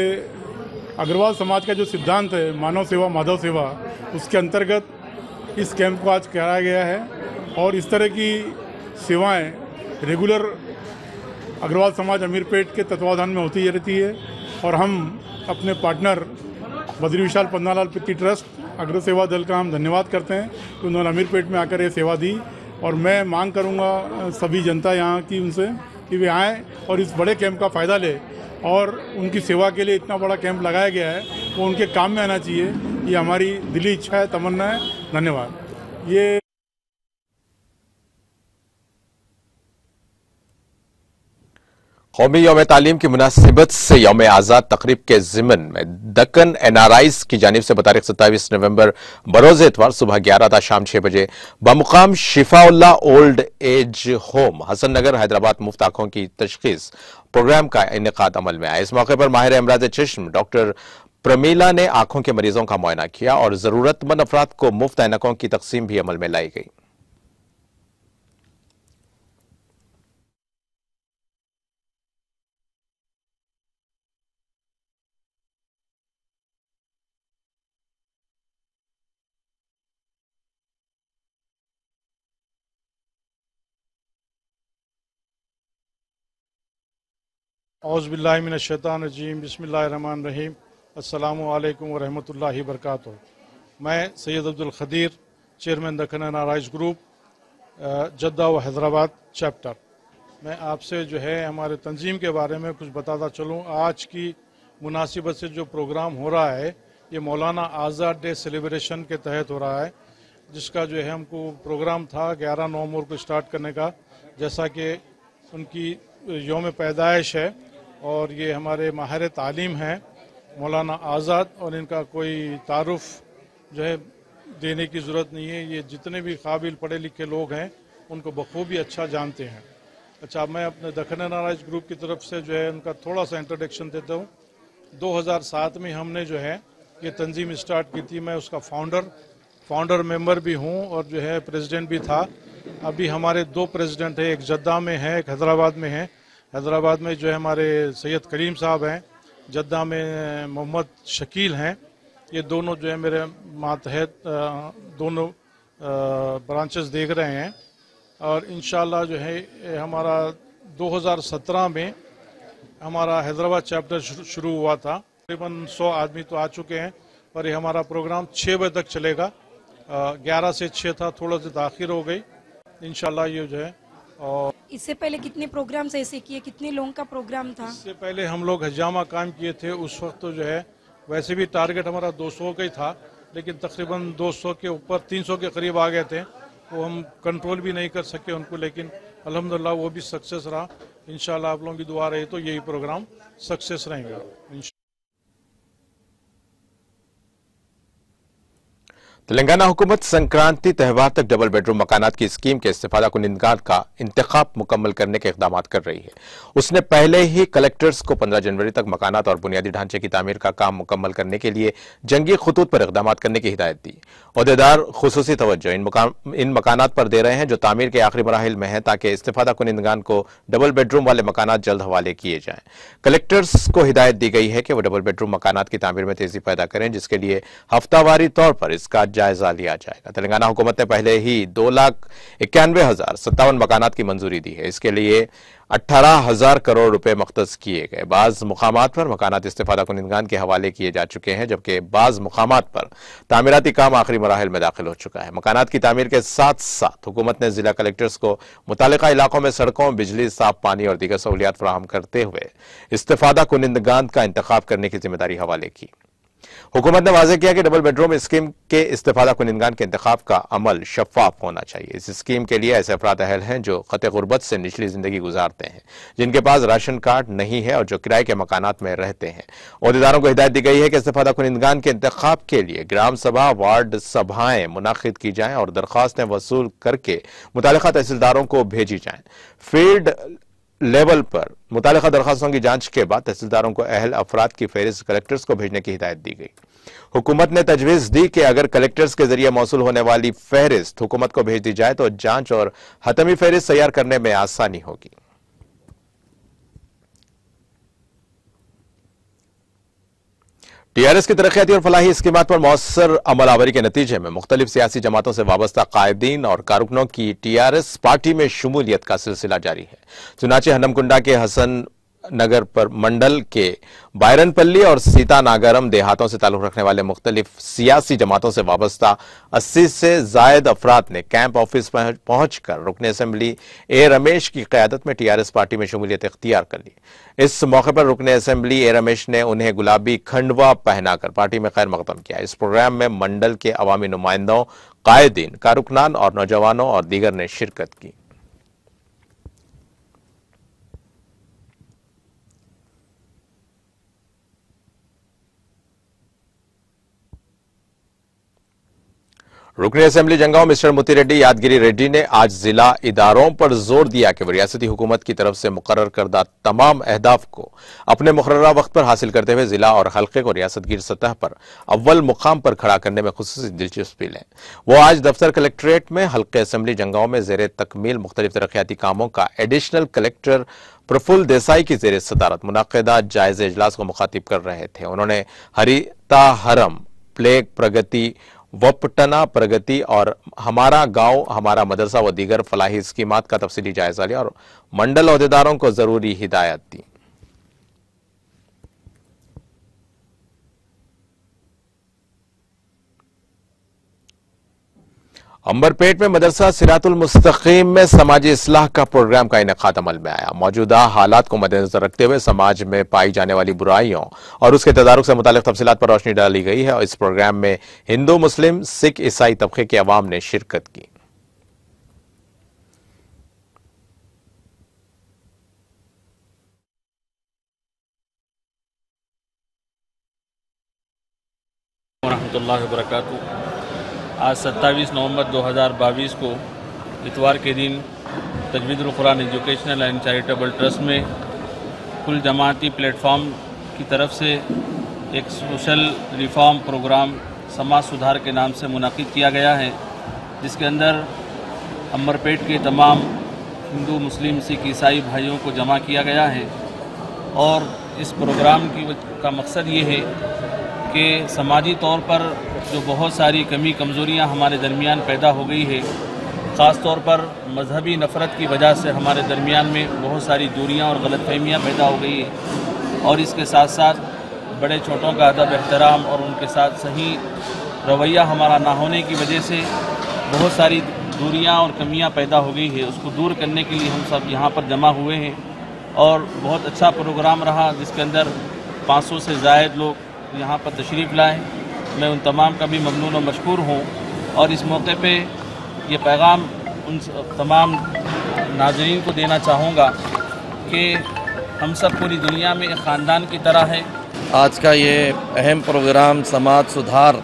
अग्रवाल समाज का जो सिद्धांत है मानव सेवा माधव सेवा, उसके अंतर्गत इस कैंप को आज कराया गया है। और इस तरह की सेवाएं रेगुलर अग्रवाल समाज अमीरपेट के तत्वावधान में होती रहती है। और हम अपने पार्टनर बद्री विशाल पन्नालाल पित्ती ट्रस्ट अग्र सेवा दल का हम धन्यवाद करते हैं कि उन्होंने अमीरपेट में आकर ये सेवा दी। और मैं मांग करूंगा सभी जनता यहाँ की उनसे कि वे आएँ और इस बड़े कैंप का फ़ायदा लें। और उनकी सेवा के लिए इतना बड़ा कैंप लगाया गया है, वो उनके काम में आना चाहिए। ये हमारी दिली इच्छा है, तमन्ना है। धन्यवाद। ये कौमी यौम तालीम की मुनासिबत से यौम आज़ाद तकरीब के ज़िमन में दक्कन NRIs की जानिब से बतारीख 27 नवंबर बरोज़ इतवार सुबह 11 था शाम 6 बजे बमुकाम शिफाउल्लाह ओल्ड एज होम हसन नगर हैदराबाद मुफ्त आंखों की तशखीस प्रोग्राम का इनेकाद अमल में आया। इस मौके पर माहिर अमराज चश्म डॉक्टर प्रमीला ने आंखों के मरीजों का मुआयना किया और जरूरतमंद अफराद को मुफ्त ऐनकों की तकसीम भी अमल में लाई गई। औज़ुबिल्लाहिमिनश्शैतानिर्रजीम बिस्मिल्लाहिर्रहमानिर्रहीम अस्सलामु अलैकुम व रहमतुल्लाहि व बरकातुहू। मैं Syed Abdul Khadir chairman Deccan NRIs group Jeddah व हैदराबाद चैप्टर, मैं आपसे जो है हमारे तंजीम के बारे में कुछ बताता चलूँ। आज की मुनासिबत से जो प्रोग्राम हो रहा है ये मौलाना आज़ाद डे सेलिब्रेशन के तहत हो रहा है, जिसका जो है हमको प्रोग्राम था 11 नवंबर को स्टार्ट करने का, जैसा कि उनकी यौम पैदाइश है और ये हमारे माहिर तालीम हैं मौलाना आज़ाद, और इनका कोई तारुफ जो है देने की ज़रूरत नहीं है। ये जितने भी काबिल पढ़े लिखे लोग हैं उनको बखूबी अच्छा जानते हैं। अच्छा, मैं अपने दक्कन NRIs ग्रुप की तरफ से जो है उनका थोड़ा सा इंट्रोडक्शन देता हूँ। 2007 में हमने जो है ये तंजीम स्टार्ट की थी। मैं उसका फाउंडर मेंबर भी हूँ और जो है प्रेसिडेंट भी था। अभी हमारे 2 प्रेसिडेंट हैं, एक जद्दा में है, एक हैदराबाद में है। हैदराबाद में जो है हमारे सैयद करीम साहब हैं, जद्दा में मोहम्मद शकील हैं। ये दोनों जो है मेरे मातहत दोनों ब्रांचेस देख रहे हैं और इंशाल्लाह जो है हमारा 2017 में हमारा हैदराबाद चैप्टर शुरू हुआ था। तकरीबन 100 आदमी तो आ चुके हैं और ये हमारा प्रोग्राम 6 बजे तक चलेगा। 11 से 6 था, थोड़ा सा ताख़ीर हो गई। इंशाल्लाह ये जो है। और इससे पहले कितने प्रोग्राम्स ऐसे किए, कितने लोगों का प्रोग्राम था? इससे पहले हम लोग हजामा काम किए थे। उस वक्त तो जो है वैसे भी टारगेट हमारा 200 का ही था, लेकिन तकरीबन 200 के ऊपर 300 के करीब आ गए थे। वो हम कंट्रोल भी नहीं कर सके उनको, लेकिन अल्हम्दुलिल्लाह वो भी सक्सेस रहा। इंशाल्लाह आप लोगों की दुआ रही तो यही प्रोग्राम सक्सेस रहेगा। तेलंगाना हुकूमत संक्रांति त्यौहार तक डबल बेडरूम मकानात की स्कीम के इस्तेफादा कुनिंदगार का इंतखाब मुकम्मल करने के इकदाम कर रही है। उसने पहले ही कलेक्टर्स को 15 जनवरी तक मकानात और बुनियादी ढांचे की तामीर का काम मुकम्मल करने के लिए जंगी खतूत पर इकदाम करने की हिदायत दी। ओहदेदार खुसूसी तवज्जो इन मकानात पर दे रहे हैं जो तामीर के आखिरी मराहिल में हैं, ताकि इस्तेफादा कुनिंदगान को डबल बेडरूम वाले मकानात जल्द हवाले किए जाएं। कलेक्टर्स को हिदायत दी गई है कि वो डबल बेडरूम मकानात की तामीर में तेजी पैदा करें, जिसके लिए हफ्तावारी तौर पर इसका जायजा लिया जाएगा। तेलंगाना हुकूमत ने पहले ही 2,91,057 मकानात की मंजूरी दी है। इसके लिए 18,000 करोड़ रुपए मख्तस किए गए। बाज मुकामात पर मकानात इस्तेफादा कुनिंदगान के हवाले किए जा चुके हैं, जबकि बाज मुकामात पर तामीराती काम आखिरी मराहिल में दाखिल हो चुका है। मकानात की तामीर के साथ साथ हुकूमत ने जिला कलेक्टर्स को मुतालिका इलाकों में सड़कों, बिजली, साफ पानी और दीगर सहूलियात फराहम करते हुए इस्तेफादा कुनिंदगान का इंतखाब करने की जिम्मेदारी हवाले की। हुकूमत ने वाज़ेह किया कि डबल बेडरूम स्कीम के इस्तेफादा कुनिंदगान के इंतखाब का अमल शफाफ होना चाहिए। इस स्कीम के लिए ऐसे अफराद अहल हैं जो ख़त गुर्बत से निचली जिंदगी गुजारते हैं, जिनके पास राशन कार्ड नहीं है और जो किराए के मकानात में रहते हैं। ओहदेदारों को हिदायत दी गई है कि इस्तेफादा कुनिंदगान के इंतखाब के लिए ग्राम सभा, वार्ड सभाएं मुनाकिद की जाएं और दरख्वास्तें वसूल करके मुतालिका तहसीलदारों को भेजी जाएं। फील्ड लेवल पर मुतालिका दरखास्तों की जांच के बाद तहसीलदारों को अहल अफराद की फहरिस्त कलेक्टर्स को भेजने की हिदायत दी गई। हुकूमत ने तजवीज़ दी कि अगर कलेक्टर्स के जरिए मौसूल होने वाली फहरिस्त हुकूमत को भेज दी जाए तो जांच और हतमी फहरिस्त तैयार करने में आसानी होगी। टीआरएस की तरक्याती और फलाही स्कीमात पर मौसर अमलावरी के नतीजे में मुख्तलिफ सियासी जमातों से वाबस्ता कायदीन और कारकुनों की टीआरएस पार्टी में शमूलियत का सिलसिला जारी है। चुनाचे हनमकुंडा के हसन नगर पर मंडल के बायरनपल्ली और सीतानागरम देहातों से ताल्लुक रखने वाले मुख्तलिफ सियासी जमातों से वाबस्ता 80 से जायद अफराद ने कैंप ऑफिस पहुंचकर रुकन असेंबली ए रमेश की क़यादत में टीआरएस पार्टी में शमूलियत इख्तियार कर ली। इस मौके पर रुकन असेंबली ए रमेश ने उन्हें गुलाबी खंडवा पहनाकर पार्टी में खैर मकदम किया। इस प्रोग्राम में मंडल के अवामी नुमाइंदों, कायदीन, कारकुनान और नौजवानों और दीगर ने शिरकत की। रुकनी असेंबली जंगांव मिस्टर मोती यादगिरी रेड्डी ने आज जिला इदारों पर जोर दिया कि वो रियासती हुकूमत की तरफ से मुकर्रर करदा तमाम अहदाफ को अपने मुकर्ररा वक्त पर हासिल करते हुए जिला और हल्के को रियासतगीर सतह पर अव्वल मुकाम पर खड़ा करने में खुसूसी दिलचस्पी लें। वो आज दफ्तर कलेक्ट्रेट में हल्के असेंबली जंगांव में जेर तकमील मुख्तलिफ तरक्याती कामों का एडिशनल कलेक्टर प्रफुल्ल देसाई की जेर सदारत मुनक्किदा जायजे इजलास को मुखातिब कर रहे थे। उन्होंने हरिताहरम, प्लेग प्रगति, वपटना प्रगति और हमारा गांव हमारा मदरसा व दीगर फलाही स्कीमात का तफसीली जायजा लिया और मंडल अहदेदारों को जरूरी हिदायत दी। अंबरपेट में मदरसा सिरातुल मुस्तकीम में समाजी इस्लाह का प्रोग्राम का इनेकाद अमल में आया। मौजूदा हालात को मद्देनजर रखते हुए समाज में पाई जाने वाली बुराइयों और उसके तदारुक से मुतालिक तफसीलात पर रोशनी डाली गई है और इस प्रोग्राम में हिंदू, मुस्लिम, सिख, ईसाई तबके के अवाम ने शिरकत की। रहमतुल्लाहि व बरकातुहू। आज 27 नवंबर 2022 को इतवार के दिन Tajweedul Quran educational and charitable trust में कुल जमाती प्लेटफॉर्म की तरफ से एक सोशल रिफॉर्म प्रोग्राम समाज सुधार के नाम से मुनाकिद किया गया है, जिसके अंदर अंबरपेट के तमाम हिंदू, मुस्लिम, सिख, ईसाई भाइयों को जमा किया गया है। और इस प्रोग्राम का मकसद ये है कि समाजी तौर पर जो बहुत सारी कमी कमज़ोरियाँ हमारे दरमियान पैदा हो गई है, ख़ास तौर पर मजहबी नफ़रत की वजह से हमारे दरमियान में बहुत सारी दूरियाँ और गलतफहमियाँ पैदा हो गई है और इसके साथ साथ बड़े छोटों का अदब एहतराम और उनके साथ सही रवैया हमारा ना होने की वजह से बहुत सारी दूरियाँ और कमियाँ पैदा हो गई है। उसको दूर करने के लिए हम सब यहाँ पर जमा हुए हैं और बहुत अच्छा प्रोग्राम रहा, जिसके अंदर 500 से ज़ायद लोग यहाँ पर तशरीफ़ लाए। मैं उन तमाम का भी ममनून और मशकूर हूँ और इस मौके पे ये पैगाम उन तमाम नाज़रीन को देना चाहूँगा कि हम सब पूरी दुनिया में एक ख़ानदान की तरह है। आज का ये अहम प्रोग्राम समाज सुधार,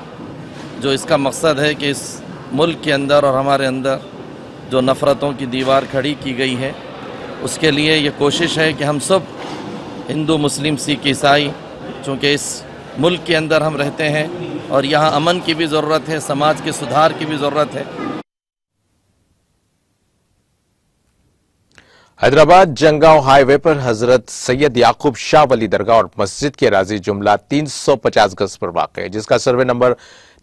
जो इसका मकसद है कि इस मुल्क के अंदर और हमारे अंदर जो नफ़रतों की दीवार खड़ी की गई है, उसके लिए ये कोशिश है कि हम सब हिंदू, मुस्लिम, सिख, ईसाई, चूँकि इस मुल्क के अंदर हम रहते हैं और यहाँ अमन की भी ज़रूरत है, समाज के सुधार की भी ज़रूरत है। हैदराबाद जंगांव हाईवे पर हजरत सैयद याकूब शाह वली दरगाह और मस्जिद के राजी जुमला 350 गज पर वाक़ है, जिसका सर्वे नंबर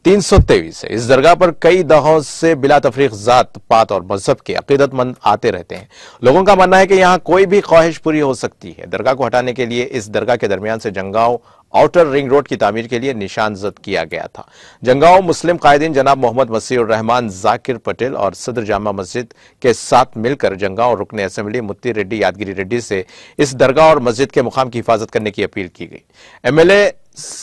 323 है। इस दरगाह पर कई दहाओं से बिला तफरीक जात, पात और मजहब के अकीदतमंद आते रहते हैं। लोगों का मानना है कि यहाँ कोई भी ख्वाहिश पूरी हो सकती है। दरगाह को हटाने के लिए इस दरगाह के दरमियान से जंगांव आउटर रिंग रोड की तामीर के लिए निशानजद किया गया था। जंगांव मुस्लिम कायदीन जनाब मोहम्मद मसीहुर रहमान जाकिर पटेल और सदर जामा मस्जिद के साथ मिलकर जंगांव रुकने असेंबली मुत्ती रेड्डी यादगिरी रेड्डी से इस दरगाह और मस्जिद के मुकाम की हिफाजत करने की अपील की गई। एमएलए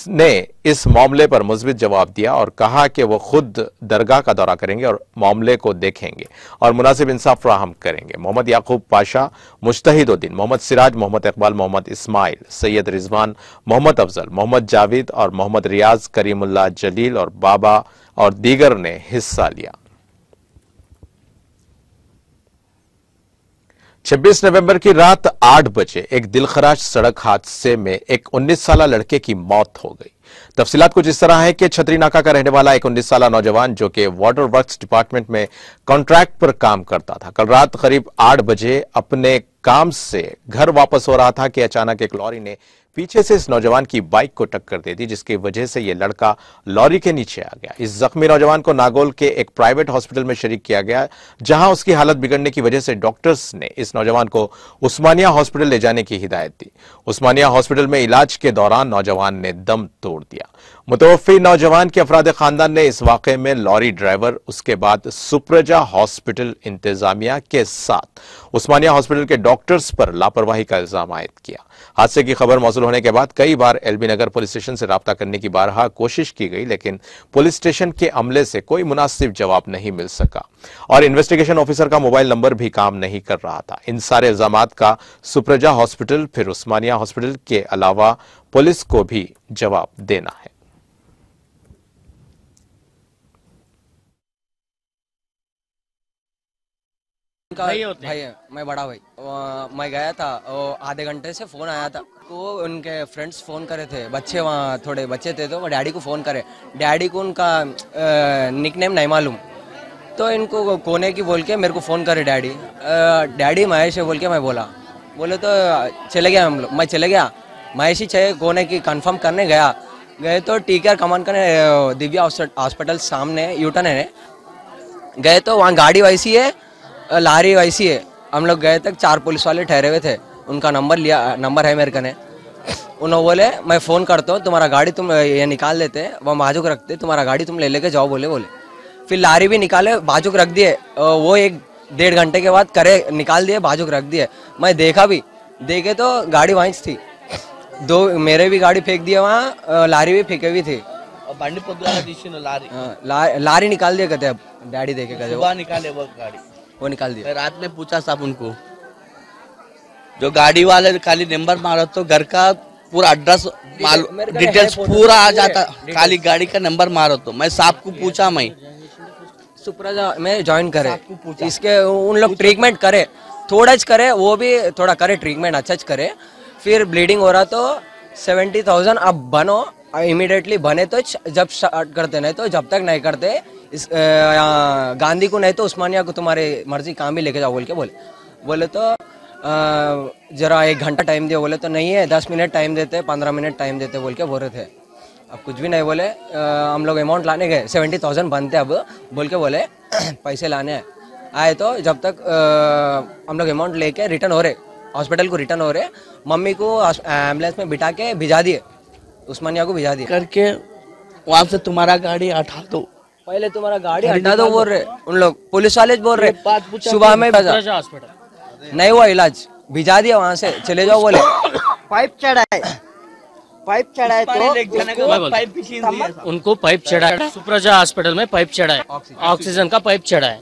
ने इस मामले पर मुस्बित जवाब दिया और कहा कि वो खुद दरगाह का दौरा करेंगे और मामले को देखेंगे और मुनासिब इंसाफ फराहम करेंगे। मोहम्मद याकूब पाशा, मुज्तहिदुद्दीन, मोहम्मद सिराज, मोहम्मद इकबाल, मोहम्मद इस्माइल, सैयद रिजवान, मोहम्मद अफजल, मोहम्मद जावेद और मोहम्मद रियाज, करीमुल्लाह जलील और बाबा और दीगर ने हिस्सा लिया। 26 नवंबर की रात 8 बजे एक दिलखराश सड़क हादसे में एक 19 साला लड़के की मौत हो गई। तफसीलात कुछ इस तरह है कि छतरी नाका का रहने वाला एक 19 साला नौजवान जो कि वाटर वर्क्स डिपार्टमेंट में कॉन्ट्रैक्ट पर काम करता था, कल रात करीब 8 बजे अपने काम से घर वापस हो रहा था कि अचानक एक लॉरी ने पीछे से इस नौजवान की बाइक को टक्कर दे दी, जिसकी वजह से यह लड़का लॉरी के नीचे आ गया। इस जख्मी नौजवान को नागौल के एक प्राइवेट हॉस्पिटल में शरीक किया गया, जहां उसकी हालत बिगड़ने की वजह से डॉक्टर्स ने इस नौजवान को उस्मानिया हॉस्पिटल ले जाने की हिदायत दी। उस्मानिया हॉस्पिटल में इलाज के दौरान नौजवान ने दम तोड़ दिया। मुतवफ़्फ़ी नौजवान के अफराद खानदान ने इस वाक़े में लॉरी ड्राइवर, उसके बाद सुप्रजा हॉस्पिटल इंतजामिया के साथ उस्मानिया हॉस्पिटल के डॉक्टर्स पर लापरवाही का इल्जाम आयद किया। हादसे की खबर मौसूल होने के बाद कई बार एलबी नगर पुलिस स्टेशन से राब्ता करने की बारहा कोशिश की गई, लेकिन पुलिस स्टेशन के अमले से कोई मुनासिब जवाब नहीं मिल सका और इन्वेस्टिगेशन ऑफिसर का मोबाइल नंबर भी काम नहीं कर रहा था। इन सारे इल्जामात का सुप्रजा हॉस्पिटल फिर उस्मानिया हॉस्पिटल के अलावा पुलिस को भी जवाब देना है। भाई है, मैं बड़ा भाई। मैं गया था, आधे घंटे से फोन आया था तो उनके फ्रेंड्स फोन करे थे, बच्चे वहाँ थोड़े बच्चे थे तो वो डैडी को फोन करे। डैडी को उनका निकनेम नहीं मालूम, तो इनको कोने की बोल के मेरे को फ़ोन करे डैडी। डैडी महेश है बोल के मैं बोले तो चले गया हम लोग। मैं चले गया, महेश ही चाहिए कोने की कंफर्म करने गए तो टीकर कमान करने दिव्या हॉस्पिटल सामने यूटर्न है, गए तो वहाँ गाड़ी वैसी है, लारी वैसी है। हम लोग गए तक 4 पुलिस वाले ठहरे हुए थे, उनका नंबर है मेरे कने। उन्होंने बोले मैं फ़ोन करता हूँ, तुम्हारा गाड़ी तुम ये निकाल देते, वह बाजू रखते, तुम्हारा गाड़ी तुम ले लेके जाओ बोले। फिर लारी भी निकाले, बाजू रख दिए। वो 1-1.5 घंटे के बाद निकाल दिए, बाजू रख दिए। मैं देखे तो गाड़ी वहीं थी, 2 मेरे भी गाड़ी फेंक दिए वहाँ, लारी भी फेंके हुई थी। लारी निकाल दिया कहते, अब डैडी देखे कहते निकाले वो निकाल दिया। रात में पूछा साहब उनको, जो गाड़ी वाले खाली नंबर मारो तो घर का पूरा एड्रेस डिटेल्स पूरा आ जाता, खाली गाड़ी का नंबर मारो तो। मैं साहब को पूछा, मैं सुप्रजा में ज्वाइन करे, इसके उन लोग ट्रीटमेंट करे, थोड़ा करे, वो भी थोड़ा करे ट्रीटमेंट अच्छा करे। फिर ब्लीडिंग हो रहा तो 70,000 अब बनो, इमीडिएटली बने तो जब स्टार्ट करते, नहीं तो जब तक नहीं करते इस गांधी को नहीं तो उस्मानिया को तुम्हारे मर्जी काम भी लेके जाओ बोल के बोले तो जरा 1 घंटा टाइम दिया, बोले तो नहीं है 10 मिनट टाइम देते, 15 मिनट टाइम देते बोल के बोल रहे थे। अब कुछ भी नहीं बोले। हम लोग अमाउंट लाने गए, 70,000 बनते अब बोल के बोले पैसे लाने आए। तो जब तक हम लोग अमाउंट लेके रिटर्न हो रहे, हॉस्पिटल को रिटर्न हो रहे, मम्मी को एम्बुलेंस में बिठा के भिजा दिए, उस्मानिया को भिजा दिए करके। वहाँ से तुम्हारा गाड़ी हटा दो, पहले तुम्हारा गाड़ी हटा दो बोल रहे उन लोग, पुलिस वाले बोल रहे। सुबह में नहीं हुआ इलाज, भिजा दिया वहाँ से, चले जाओ बोले। पाइप चढ़ा है तो पाइप उनको पाइप चढ़ा है, सुप्रजा हॉस्पिटल में पाइप चढ़ा है, ऑक्सीजन का पाइप चढ़ा है।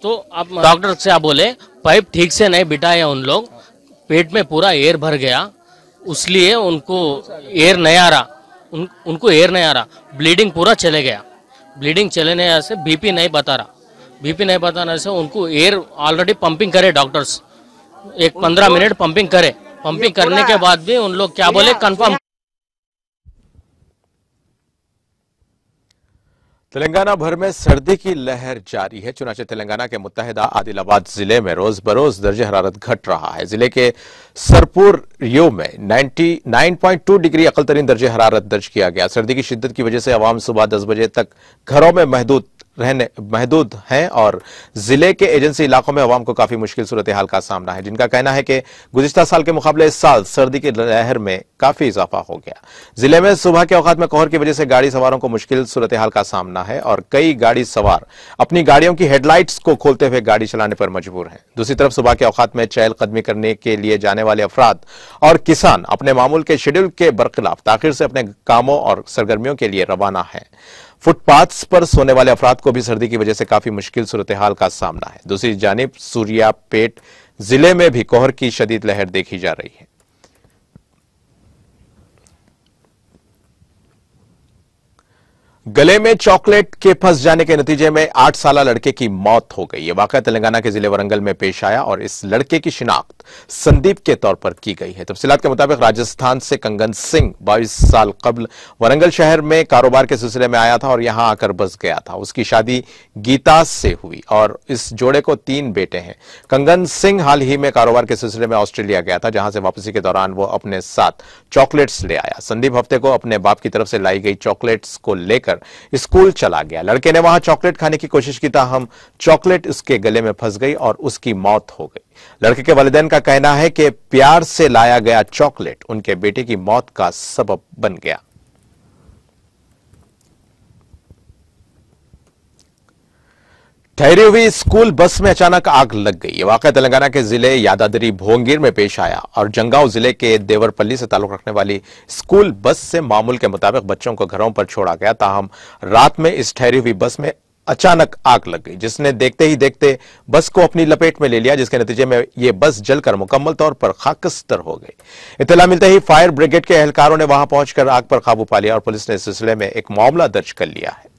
तो आप डॉक्टर से आप बोले पाइप ठीक से नहीं बिठाया, उन लोग पेट में पूरा एयर भर गया, उसलिए उनको एयर नहीं आ रहा, उनको एयर नहीं आ रहा, ब्लीडिंग पूरा चले गया। ब्लीडिंग चलने से बीपी नहीं बता रहा, बीपी नहीं बताने से उनको एयर ऑलरेडी पंपिंग करे डॉक्टर्स, 15 मिनट पंपिंग करे। पंपिंग करने के बाद भी उन लोग क्या बोले कंफर्म। तेलंगाना भर में सर्दी की लहर जारी है। चुनाचे तेलंगाना के मुत्तहिदा आदिलाबाद जिले में रोज बरोज दर्जे हरारत घट रहा है। जिले के सरपुर रियो में 99.2 डिग्री अकलतरीन दर्जे हरारत दर्ज किया गया। सर्दी की शिद्दत की वजह से अवाम सुबह 10 बजे तक घरों में महदूद हैं और जिले के एजेंसी इलाकों में अवाम को काफी मुश्किल सूरत हाल का सामना है, जिनका कहना है कि गुज़िश्ता साल के मुकाबले इस साल सर्दी की लहर में काफी इजाफा हो गया। जिले में सुबह के औकात में कोहर की वजह से गाड़ी सवारों को मुश्किल सूरत हाल का सामना है और कई गाड़ी सवार अपनी गाड़ियों की हेडलाइट्स को खोलते हुए गाड़ी चलाने पर मजबूर हैं। दूसरी तरफ सुबह के औकात में चहलकदमी करने के लिए जाने वाले अफराद और किसान अपने मामूल के शेड्यूल के बरखिलाफ ताखिर से अपने कामों और सरगर्मियों के लिए रवाना है। फुटपाथ्स पर सोने वाले अफराद को भी सर्दी की वजह से काफी मुश्किल सूरत हाल का सामना है। दूसरी जानिब सूर्यापेट जिले में भी कोहर की शदीद लहर देखी जा रही है। गले में चॉकलेट के फंस जाने के नतीजे में 8 साला लड़के की मौत हो गई। यह वाकया तेलंगाना के जिले वरंगल में पेश आया और इस लड़के की शिनाख्त संदीप के तौर पर की गई है। तफसीलात के मुताबिक राजस्थान से कंगन सिंह 22 साल कबल वरंगल शहर में कारोबार के सिलसिले में आया था और यहां आकर बस गया था। उसकी शादी गीता से हुई और इस जोड़े को 3 बेटे हैं। कंगन सिंह हाल ही में कारोबार के सिलसिले में ऑस्ट्रेलिया गया था, जहां से वापसी के दौरान वो अपने साथ चॉकलेट्स ले आया। संदीप हफ्ते को अपने बाप की तरफ से लाई गई चॉकलेट्स को लेकर स्कूल चला गया। लड़के ने वहां चॉकलेट खाने की कोशिश की, ताहम चॉकलेट उसके गले में फंस गई और उसकी मौत हो गई। लड़के के वालिदैन का कहना है कि प्यार से लाया गया चॉकलेट उनके बेटे की मौत का सबब बन गया। ठहरी हुई स्कूल बस में अचानक आग लग गई। यह वाकया तेलंगाना के जिले यादाद्री भोंगीर में पेश आया और जंगांव जिले के देवरपल्ली से ताल्लुक रखने वाली स्कूल बस से मामूल के मुताबिक बच्चों को घरों पर छोड़ा गया। ताहम रात में इस ठहरी हुई बस में अचानक आग लग गई, जिसने देखते ही देखते बस को अपनी लपेट में ले लिया, जिसके नतीजे में यह बस जलकर मुकम्मल तौर पर खाकस्तर हो गई। इत्तला मिलते ही फायर ब्रिगेड के एहलकारों ने वहां पहुंचकर आग पर काबू पा लिया और पुलिस ने इस सिलसिले में एक मामला दर्ज कर लिया है।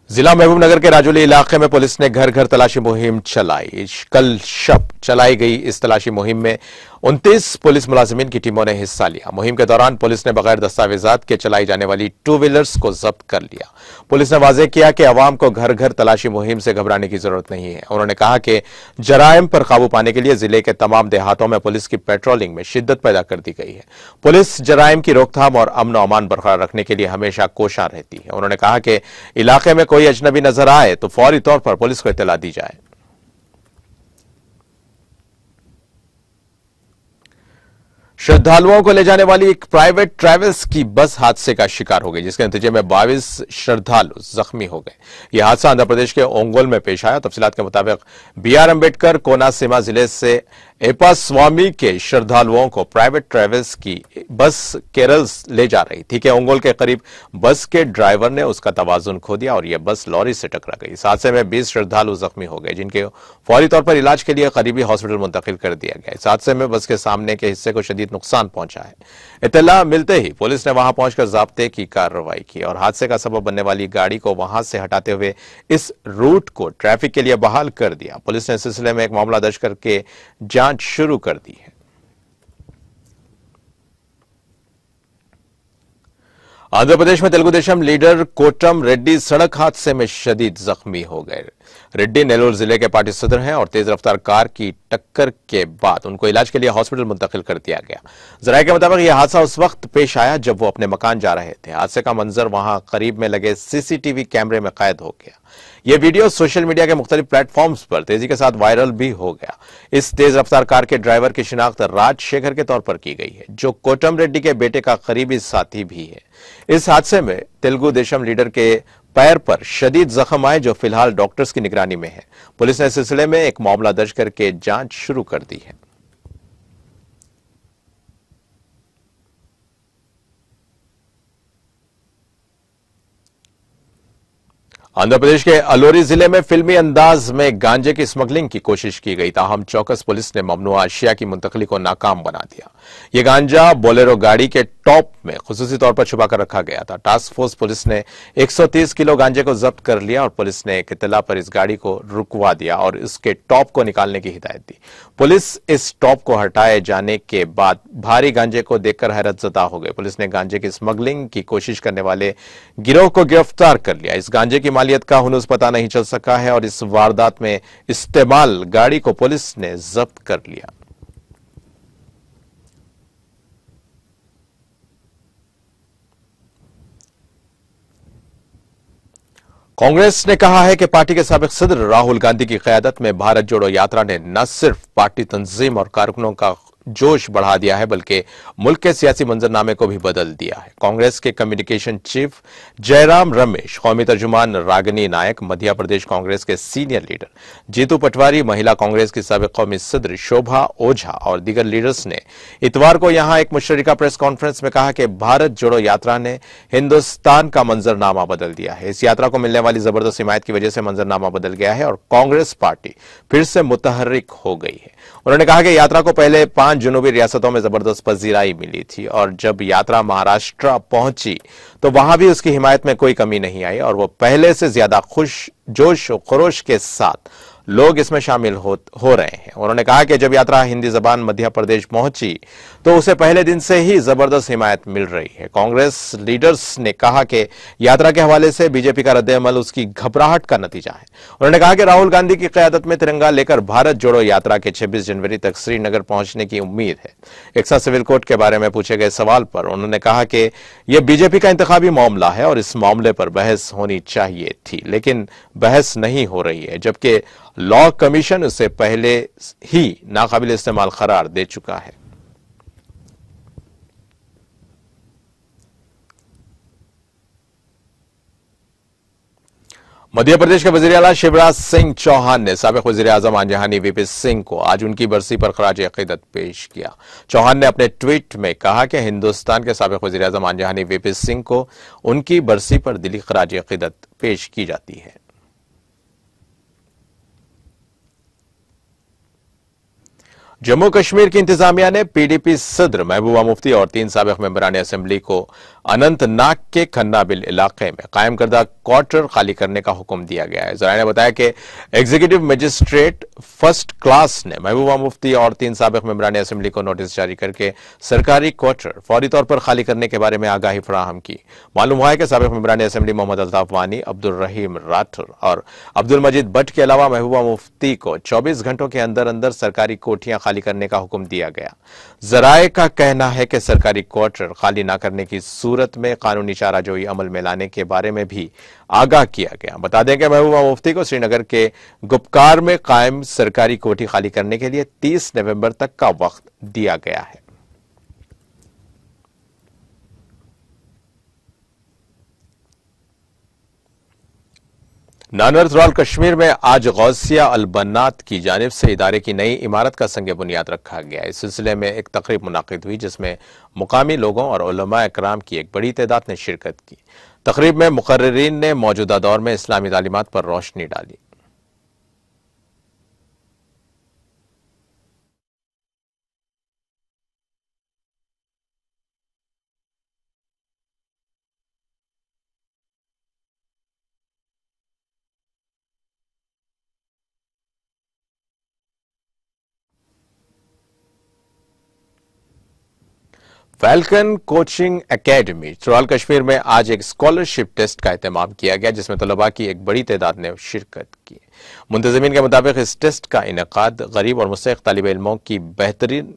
जिला महबूबनगर के राजौली इलाके में पुलिस ने घर घर तलाशी मुहिम चलाई। कल शब चलाई गई इस तलाशी मुहिम में 29 पुलिस मुलाजिमीन की टीमों ने हिस्सा लिया। मुहिम के दौरान पुलिस ने बगैर दस्तावेजात के चलाई जाने वाली 2 व्हीलर्स को जब्त कर लिया। पुलिस ने वाजे किया कि अवाम को घर घर तलाशी मुहिम से घबराने की जरूरत नहीं है। उन्होंने कहा कि जराइम पर काबू पाने के लिए जिले के तमाम देहातों में पुलिस की पेट्रोलिंग में शिद्दत पैदा कर दी गई है। पुलिस जराइम की रोकथाम और अमन अमान बरकरार रखने के लिए हमेशा कोशां रहती है। उन्होंने कहा कि इलाके में कोई अजनबी नजर आए तो फौरी तौर पर पुलिस को इत्तला दी जाए। श्रद्धालुओं को ले जाने वाली एक प्राइवेट ट्रैवल्स की बस हादसे का शिकार हो गई, जिसके नतीजे में 22 श्रद्धालु जख्मी हो गए। यह हादसा आंध्र प्रदेश के ओंगोल में पेश आया। तफसीलात के मुताबिक BR अम्बेडकर कोनासीमा जिले से एपा स्वामी के श्रद्धालुओं को प्राइवेट ट्रैवल्स की बस केरल ले जा रही थी कि ओंगोल के करीब बस के ड्राइवर ने उसका तवाजुन खो दिया और यह बस लॉरी से टकरा गई। इस हादसे में 20 श्रद्धालु जख्मी हो गए, जिनके फौरी तौर पर इलाज के लिए करीबी हॉस्पिटल मुंतकिल कर दिया गया। इस हादसे में बस के सामने के हिस्से को शदीद नुकसान पहुंचा है। इत्तला मिलते ही पुलिस ने वहां पहुंचकर जाब्ते की कार्रवाई की और हादसे का सबब बनने वाली गाड़ी को वहां से हटाते हुए इस रूट को ट्रैफिक के लिए बहाल कर दिया। पुलिस ने इस सिलसिले में एक मामला दर्ज करके जांच शुरू कर दी है। आंध्र प्रदेश में तेलुगु देशम लीडर कोटम रेड्डी सड़क हादसे में शदीद जख्मी हो गए। रेड्डी नेल्लोर जिले के पार्टी सदर हैं और तेज रफ्तार कार की टक्कर के बाद उनको इलाज के लिए हॉस्पिटल मुंतकिल कर दिया गया। जराये के मुताबिक यह हादसा उस वक्त पेश आया जब वो अपने मकान जा रहे थे। हादसे का मंजर वहां करीब में लगे सीसीटीवी कैमरे में कैद हो गया। यह वीडियो सोशल मीडिया के मुख्तलिफ प्लेटफॉर्म्स पर तेजी के साथ वायरल भी हो गया। इस तेज रफ्तार कार के ड्राइवर की शिनाख्त राजशेखर के तौर पर की गई है, जो कोटम रेड्डी के बेटे का करीबी साथी भी है। इस हादसे में तेलुगु देशम लीडर के पैर पर शदीद जख्म आए, जो फिलहाल डॉक्टर्स की निगरानी में है। पुलिस ने इस सिलसिले में एक मामला दर्ज करके जांच शुरू कर दी है। आंध्र प्रदेश के अलोरी जिले में फिल्मी अंदाज में गांजे की स्मगलिंग की कोशिश की गई, ताहम चौकस पुलिस ने ममनुआ अशिया की मुंतकली को नाकाम बना दिया। यह गांजा बोलेरो गाड़ी के टॉप में खुसूसी तौर पर छुपा कर रखा गया था। टास्क फोर्स पुलिस ने 130 किलो गांजे को जब्त कर लिया और पुलिस ने एक इत्तला पर इस गाड़ी को रुकवा दिया और इसके टॉप को निकालने की हिदायत दी। पुलिस इस टॉप को हटाए जाने के बाद भारी गांजे को देखकर हैरतजदा हो गई। पुलिस ने गांजे की स्मगलिंग की कोशिश करने वाले गिरोह को गिरफ्तार कर लिया। इस गांजे की मालियत का हुनूस पता नहीं चल सका है और इस वारदात में इस्तेमाल गाड़ी को पुलिस ने जब्त कर लिया। कांग्रेस ने कहा है कि पार्टी के साबिक सदर राहुल गांधी की क़यादत में भारत जोड़ो यात्रा ने न सिर्फ पार्टी तंजीम और कारकुनों का जोश बढ़ा दिया है, बल्कि मुल्क के सियासी मंजरनामे को भी बदल दिया है। कांग्रेस के कम्युनिकेशन चीफ जयराम रमेश, कौमी तर्जुमान रागिनी नायक, मध्य प्रदेश कांग्रेस के सीनियर लीडर जीतू पटवारी, महिला कांग्रेस की साबिक कौमी सदर शोभा ओझा और दीगर लीडर्स ने इतवार को यहां एक मुश्तरका प्रेस कॉन्फ्रेंस में कहा कि भारत जोड़ो यात्रा ने हिंदुस्तान का मंजरनामा बदल दिया है। इस यात्रा को मिलने वाली जबरदस्त हिमायत की वजह से मंजरनामा बदल गया है और कांग्रेस पार्टी फिर से मुतहर्रिक हो गई है। उन्होंने कहा कि यात्रा को पहले 5 जनूबी रियासतों में जबरदस्त पजीराई मिली थी और जब यात्रा महाराष्ट्र पहुंची तो वहां भी उसकी हिमायत में कोई कमी नहीं आई और वो पहले से ज्यादा खुश जोश और खरोश के साथ लोग इसमें शामिल हो रहे हैं। उन्होंने कहा कि जब यात्रा हिंदी जबान मध्य प्रदेश पहुंची तो उसे पहले दिन से ही जबरदस्त हिमायत मिल रही है। कांग्रेस लीडर्स ने कहा कि यात्रा के हवाले से बीजेपी का रद्द-ए-अमल उसकी घबराहट का नतीजा है। उन्होंने कहा कि राहुल गांधी की क़यादत में तिरंगा लेकर भारत जोड़ो यात्रा के 26 जनवरी तक श्रीनगर पहुंचने की उम्मीद है। एक्सा सिविल कोड के बारे में पूछे गए सवाल पर उन्होंने कहा कि यह बीजेपी का इंतखाबी मामला है और इस मामले पर बहस होनी चाहिए थी, लेकिन बहस नहीं हो रही है, जबकि लॉ कमीशन उसे पहले ही नाकाबिल इस्तेमाल करार दे चुका है। मध्य प्रदेश के वजीर आला शिवराज सिंह चौहान ने साबिक वजीर आजम आंजहानी वीपी सिंह को आज उनकी बरसी पर खराज अकीदत पेश किया। चौहान ने अपने ट्वीट में कहा कि हिंदुस्तान के साबिक वजीर आजम आंजहानी वीपी सिंह को उनकी बरसी पर दिली खराज अकीदत पेश की जाती है। जम्मू कश्मीर की इंतजामिया ने पीडीपी सदर महबूबा मुफ्ती और 3 साबिक मेंबरान असेंबली को अनंतनाग के खन्नाबिल इलाके में कायम करदा क्वार्टर खाली करने का हुक्म दिया गया है। जराये ने बताया कि एग्जीक्यूटिव मजिस्ट्रेट फर्स्ट क्लास ने महबूबा मुफ्ती और 3 साबिक मेंबरान असेंबली को नोटिस जारी करके सरकारी क्वार्टर फौरी तौर पर खाली करने के बारे में आगाही फराहम की। मालूम हुआ है कि साबिक मेंबरान असेंबली मोहम्मद अल्ताफ वानी, अब्दुल रहीम राठौर और अब्दुल मजीद भट्ट के अलावा महबूबा मुफ्ती को 24 घंटों के अंदर अंदर सरकारी कोठियां खाली करने का हुक्म दिया गया। जराये का कहना है कि सरकारी क्वार्टर खाली न करने की सूरत में कानूनी चाराजोई अमल में लाने के बारे में भी आगाह किया गया। बता दें कि महबूबा मुफ्ती को श्रीनगर के गुपकार में कायम सरकारी कोठी खाली करने के लिए 30 नवंबर तक का वक्त दिया गया है। नानर त्राल कश्मीर में आज गौसिया अल बन्नात की जानिब से इदारे की नई इमारत का संग बुनियाद रखा गया। इस सिलसिले में एक तकरीब मुनाकिद हुई जिसमें मुकामी लोगों और उलमा इकराम की एक बड़ी तादाद ने शिरकत की। तकरीब में मुकर्रिरीन ने मौजूदा दौर में इस्लामी तालीमात पर रोशनी डाली। Falcon coaching academy Tral Kashmir में आज एक स्कॉलरशिप टेस्ट का एहतमाम किया गया जिसमें तलबा की एक बड़ी तादाद ने शिरकत की। मुंतज़मीन के मुताबिक इस टेस्ट का इनेकाद गरीब और मुस्तहिक़ तालिब इल्मों की बेहतरीन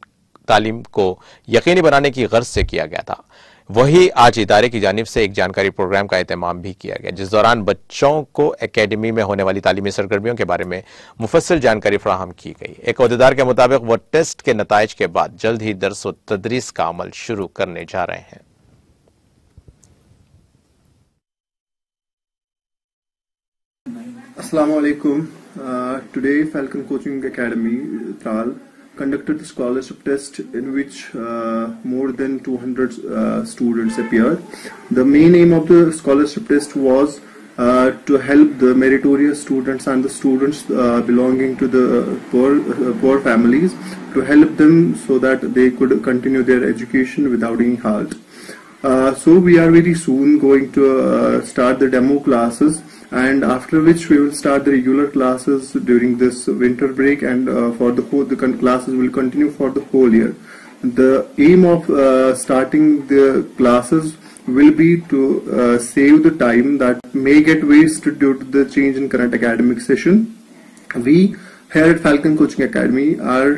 तालीम को यकीनी बनाने की गर्ज से किया गया था। वही आज इदारे की जानिब से एक जानकारी प्रोग्राम का एहतमाम भी किया गया जिस दौरान बच्चों को एकेडमी में होने वाली तालीमी सरगर्मियों के बारे में मुफस्सिल जानकारी फराहम की गई। एक अहदेदार के मुताबिक वो टेस्ट के नताइज के बाद जल्द ही दर्स व तदरीस का अमल शुरू करने जा रहे हैं। Assalamu alaikum. Today Falcon Coaching Academy Tral conducted the scholarship test in which more than 200 students appeared. The main aim of the scholarship test was to help the meritorious students and the students belonging to the poor families, to help them so that they could continue their education without any halt. So we are very soon going to start the demo classes, and after which we will start the regular classes during this winter break, and for the whole, the classes will continue for the whole year. The aim of starting the classes will be to save the time that may get wasted due to the change in current academic session. We here at Falcon Coaching Academy are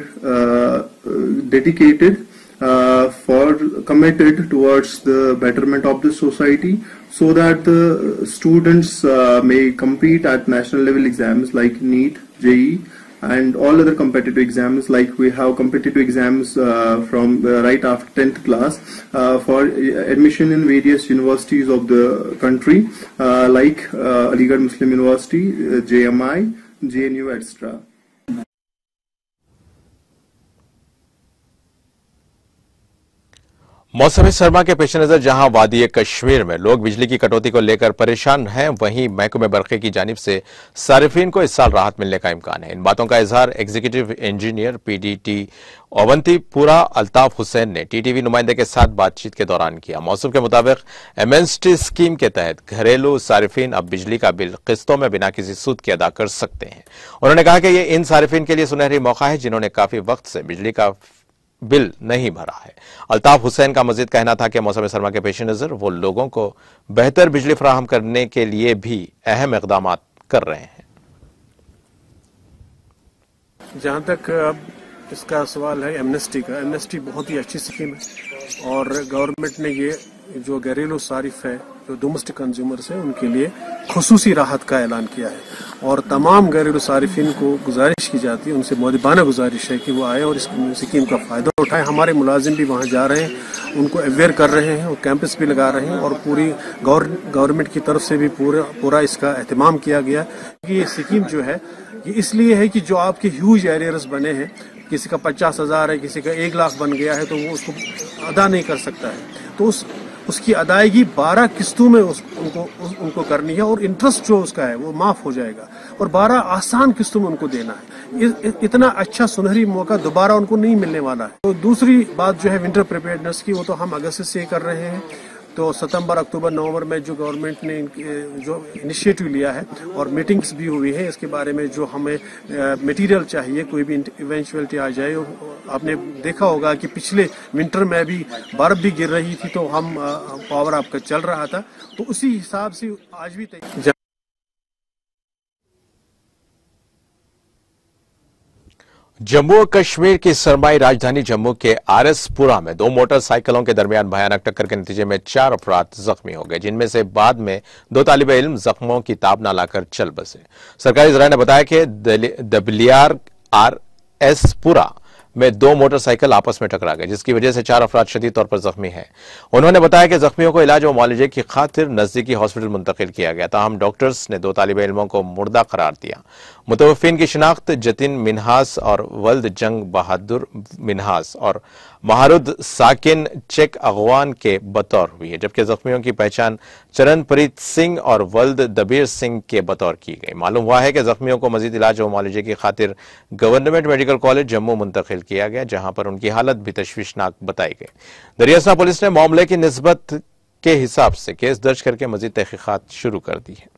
dedicated committed towards the betterment of the society, so that the students may compete at national level exams like NEET, JEE and all other competitive exams. Like we have competitive exams from right after 10th class for admission in various universities of the country like Aligarh Muslim University, JMI, JNU, etc. मौसमी सरमा के पेश नजर जहां वादी कश्मीर में लोग बिजली की कटौती को लेकर परेशान हैं, वहीं महकमे बरक़े की जानिब से सारिफीन को इस साल राहत मिलने का इम्कान है। इन बातों का इजहार executive engineer PDT Awantipora Altaf Hussain ने TTV नुमाइंदे के साथ बातचीत के दौरान किया। मौसम के मुताबिक MNST स्कीम के तहत घरेलू सारिफीन अब बिजली का बिल किस्तों में बिना किसी सूद के अदा कर सकते हैं। उन्होंने कहा कि यह इन सारिफीन के लिए सुनहरी मौका है जिन्होंने काफी वक्त से बिजली का बिल नहीं भरा है। अल्ताफ हुसैन का मजीद कहना था कि मौसम सरमा के पेश नजर वो लोगों को बेहतर बिजली फराहम करने के लिए भी अहम इक़दाम कर रहे हैं। जहाँ तक अब इसका सवाल है एमनेस्टी का, एमनेस्टी बहुत ही अच्छी स्कीम है और गवर्नमेंट ने ये जो घरेलू सारिफ है, जो डोमेस्टिक कंज्यूमर्स है, उनके लिए खुसूसी राहत का ऐलान किया है और तमाम घरेलू सारिफिन को गुजारिश की जाती है, उनसे मुअद्दिबाना गुजारिश है कि वो आए और इस स्कीम का फ़ायदा उठाएं। हमारे मुलाजिम भी वहाँ जा रहे हैं, उनको अवेयर कर रहे हैं और कैंपस भी लगा रहे हैं और पूरी गवर्नमेंट की तरफ से भी पूरा इसका एहतमाम किया गया कि ये स्कीम जो है ये इसलिए है कि जो आपके ह्यूज एरियर्स बने हैं, किसी का 50,000 है, किसी का 1 लाख बन गया है, तो वो उसको अदा नहीं कर सकता है, तो उसकी अदायगी 12 किस्तों में उनको करनी है और इंटरेस्ट जो उसका है वो माफ हो जाएगा और 12 आसान किस्तों में उनको देना है। इतना अच्छा सुनहरी मौका दोबारा उनको नहीं मिलने वाला है। तो दूसरी बात जो है विंटर प्रिपेयर्डनेस की, वो तो हम अगस्त से कर रहे हैं तो सितंबर, अक्टूबर, नवंबर में जो गवर्नमेंट ने जो इनिशिएटिव लिया है और मीटिंग्स भी हुई है इसके बारे में, जो हमें मटेरियल चाहिए कोई भी इवेंचुअलिटी आ जाए। आपने देखा होगा कि पिछले विंटर में भी बर्फ भी गिर रही थी तो हम पावर आपका चल रहा था, तो उसी हिसाब से आज भी जम्मू और कश्मीर की सरमाई राजधानी जम्मू के आरएसपुरा में 2 मोटरसाइकिलों के दरमियान भयानक टक्कर के नतीजे में 4 अफराद जख्मी हो गए, जिनमें से बाद में 2 तालिबे इल्म जख्मों की ताब न लाकर चल बसे। सरकारी ज़राए ने बताया कि दबलियार आरएसपुरा में 2 मोटरसाइकिल आपस में टकरा गए, जिसकी वजह से 4 अफराद शदीद तौर पर जख्मी हैं। उन्होंने बताया कि जख्मियों को इलाज व मुआलजे की खातिर नजदीकी हॉस्पिटल मुंतकिल किया गया, ताहम डॉक्टर्स ने 2 तालिबे इल्मों को मुर्दा करार दिया। मुतवफ़्फ़ीन की शिनाख्त जतिन मिन्हास और वल्द जंग बहादुर मिन्हास और महारुद साकिन चेक अगवान के बतौर हुई है, जबकि जख्मियों की पहचान चरणप्रीत सिंह और वल्द दबीर सिंह के बतौर की गई। मालूम हुआ है कि जख्मियों को मजीद इलाज व मुआलजे की खातिर गवर्नमेंट मेडिकल कॉलेज जम्मू मुंतकिल किया गया, जहां पर उनकी हालत भी तशवीशनाक बताई गई। दरियासना पुलिस ने मामले की निस्बत के हिसाब से केस दर्ज करके मजीद तहकीकात शुरू कर दी है।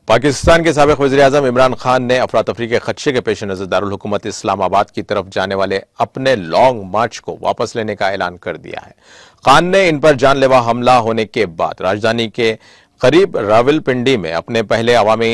पाकिस्तान के साबिक वज़ीर-ए-आज़म इमरान खान ने अफरा-तफरी के खदशे के पेश नज़र दारुल हुकूमत इस्लामाबाद की तरफ जाने वाले अपने लॉन्ग मार्च को वापस लेने का ऐलान कर दिया है। खान ने इन पर जानलेवा हमला होने के बाद राजधानी के करीब रावलपिंडी में अपने पहले अवामी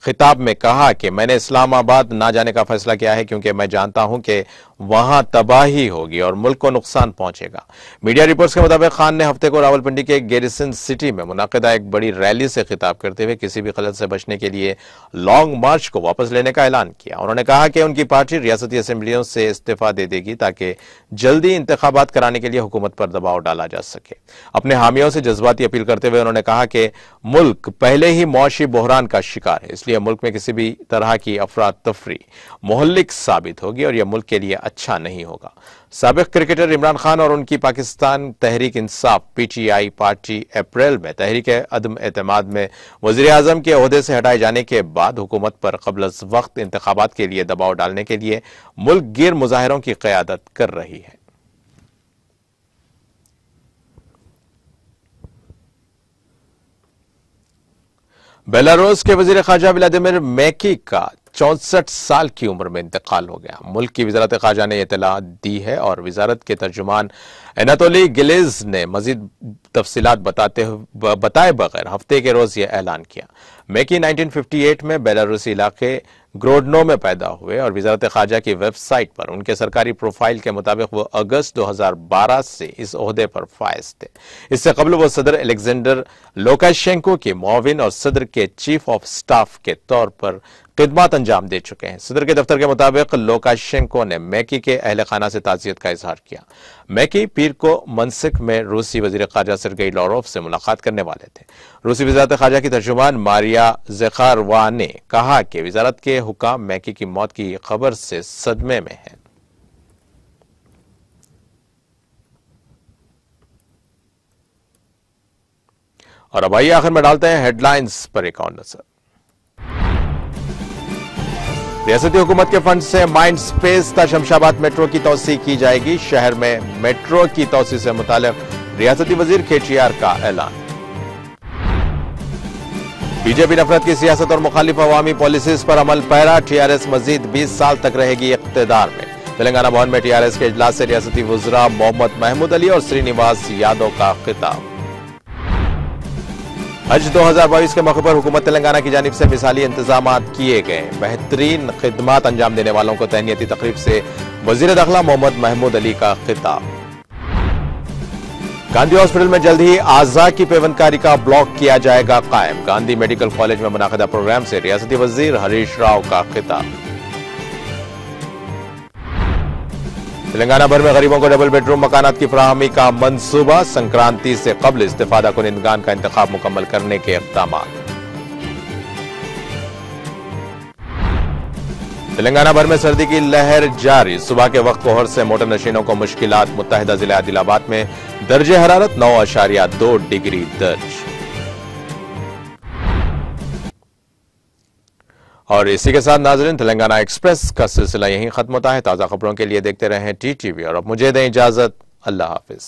खिताब में कहा कि मैंने इस्लामाबाद ना जाने का फैसला किया है क्योंकि मैं जानता हूं कि वहां तबाही होगी और मुल्क को नुकसान पहुंचेगा। मीडिया रिपोर्ट्स के मुताबिक खान ने हफ्ते को रावलपिंडी के गैरिसन सिटी में मुनाकिदा एक बड़ी रैली से खिताब करते हुए किसी भी खलल से बचने के लिए लॉन्ग मार्च को वापस लेने का ऐलान किया। उन्होंने कहा कि उनकी पार्टी रियासती असेंबलियों से इस्तीफा दे देगी ताकि जल्दी इंतखाबात कराने के लिए हुकूमत पर दबाव डाला जा सके। अपने हामियों से जज्बाती अपील करते हुए उन्होंने कहा कि मुल्क पहले ही मौशी बहरान का शिकार है, इसलिए मुल्क में किसी भी तरह की अफरा तफरी मुहल्लिक साबित होगी और यह मुल्क के लिए अच्छा नहीं होगा। साबिक क्रिकेटर इमरान खान और उनकी पाकिस्तान तहरीक इंसाफ पीटीआई पार्टी अप्रैल में तहरीक अदम एतमाद में वज़ीर-ए-आज़म के ओहदे से हटाए जाने के बाद हुकूमत पर क़ब्ल वक्त इंतखाबात के लिए दबाव डालने के लिए मुल्क गिर मुजाहिरों की क़यादत कर रही है। बेलारूस के वजीर खारजा व्लादिमीर मैकी का 64 साल की उम्र में इंतकाल हो गया। मुल्क की वजारत खारजा ने इत्तला दी है और वजारत के तर्जुमान एनातोली गिलेज ने मजीद तफसीलात बताए बगैर हफ्ते के रोज यह ऐलान किया। मैकी 1958 में बेलारूसी इलाके ग्रोडनो में पैदा हुए और वजारत खारजा की वेबसाइट पर उनके सरकारी प्रोफाइल के मुताबिक वो अगस्त 2012 से इस ओहदे पर फायज थे। इससे कबल वो सदर अलेक्जेंडर लुकाशेंको के मुआविन और सदर के चीफ ऑफ स्टाफ के तौर पर खिदमत अंजाम दे चुके हैं। सदर के दफ्तर के मुताबिक लुकाशेंको ने मैकी के अहल खाना से ताज़ियत का इजहार किया। मैकी पीर को मनसिक में रूसी वजीर खारजा सर्गेई लारोव से मुलाकात करने वाले थे। रूसी वजारत खारजा की तर्जुमान मारिया ज़खारवा ने कहा कि वजारत के हुकाम मैकी की मौत की खबर से सदमे में है। और अब आइए आखिर में डालते हैं हेडलाइंस पर एक और नजर। रियासती हुकूमत के फंड से माइंड स्पेस तक शमशाबाद मेट्रो की तौसी की जाएगी। शहर में मेट्रो की तौसी से मुतालिक रियासती वजीर केटीआर का ऐलान। बीजेपी नफरत की सियासत और मुखालिफ अवामी पॉलिसीज पर अमल पैरा। टीआरएस मजीद 20 साल तक रहेगी इख्तिदार में। तेलंगाना भवन में टीआरएस के इजलास से रियासती वज़रा मोहम्मद महमूद अली और श्रीनिवास यादव का खिताब। हज 2022 के मौके पर हुकूमत तेलंगाना की जानिब से मिसाली इंतजाम किए गए। बेहतरीन खिदमत अंजाम देने वालों को तहनीती तकरीब से वजीर दाखिला मोहम्मद महमूद अली का खिताब। गांधी हॉस्पिटल में जल्द ही आज़ा की पेवंदकारी का ब्लॉक किया जाएगा कायम। गांधी मेडिकल कॉलेज में मुनाकिदा प्रोग्राम से रियासती वजीर हरीश राव का खिताब। तेलंगाना भर में गरीबों को डबल बेडरूम मकानात की फराहमी का मंसूबा। संक्रांति से कबल इस्तिफादा कुनिंदगान का इंतखाब मुकम्मल करने के इक़दाम। तेलंगाना भर में सर्दी की लहर जारी। सुबह के वक्त कोहर से मोटर नशीनों को मुश्किलात। मुत्तहिदा जिला आदिलाबाद में दर्जे हरारत 9.2 डिग्री दर्ज। और इसी के साथ नाज़रीन, तेलंगाना एक्सप्रेस का सिलसिला यहीं खत्म होता है। ताज़ा खबरों के लिए देखते रहें TTV और अब मुझे दें इजाजत। अल्लाह हाफिज।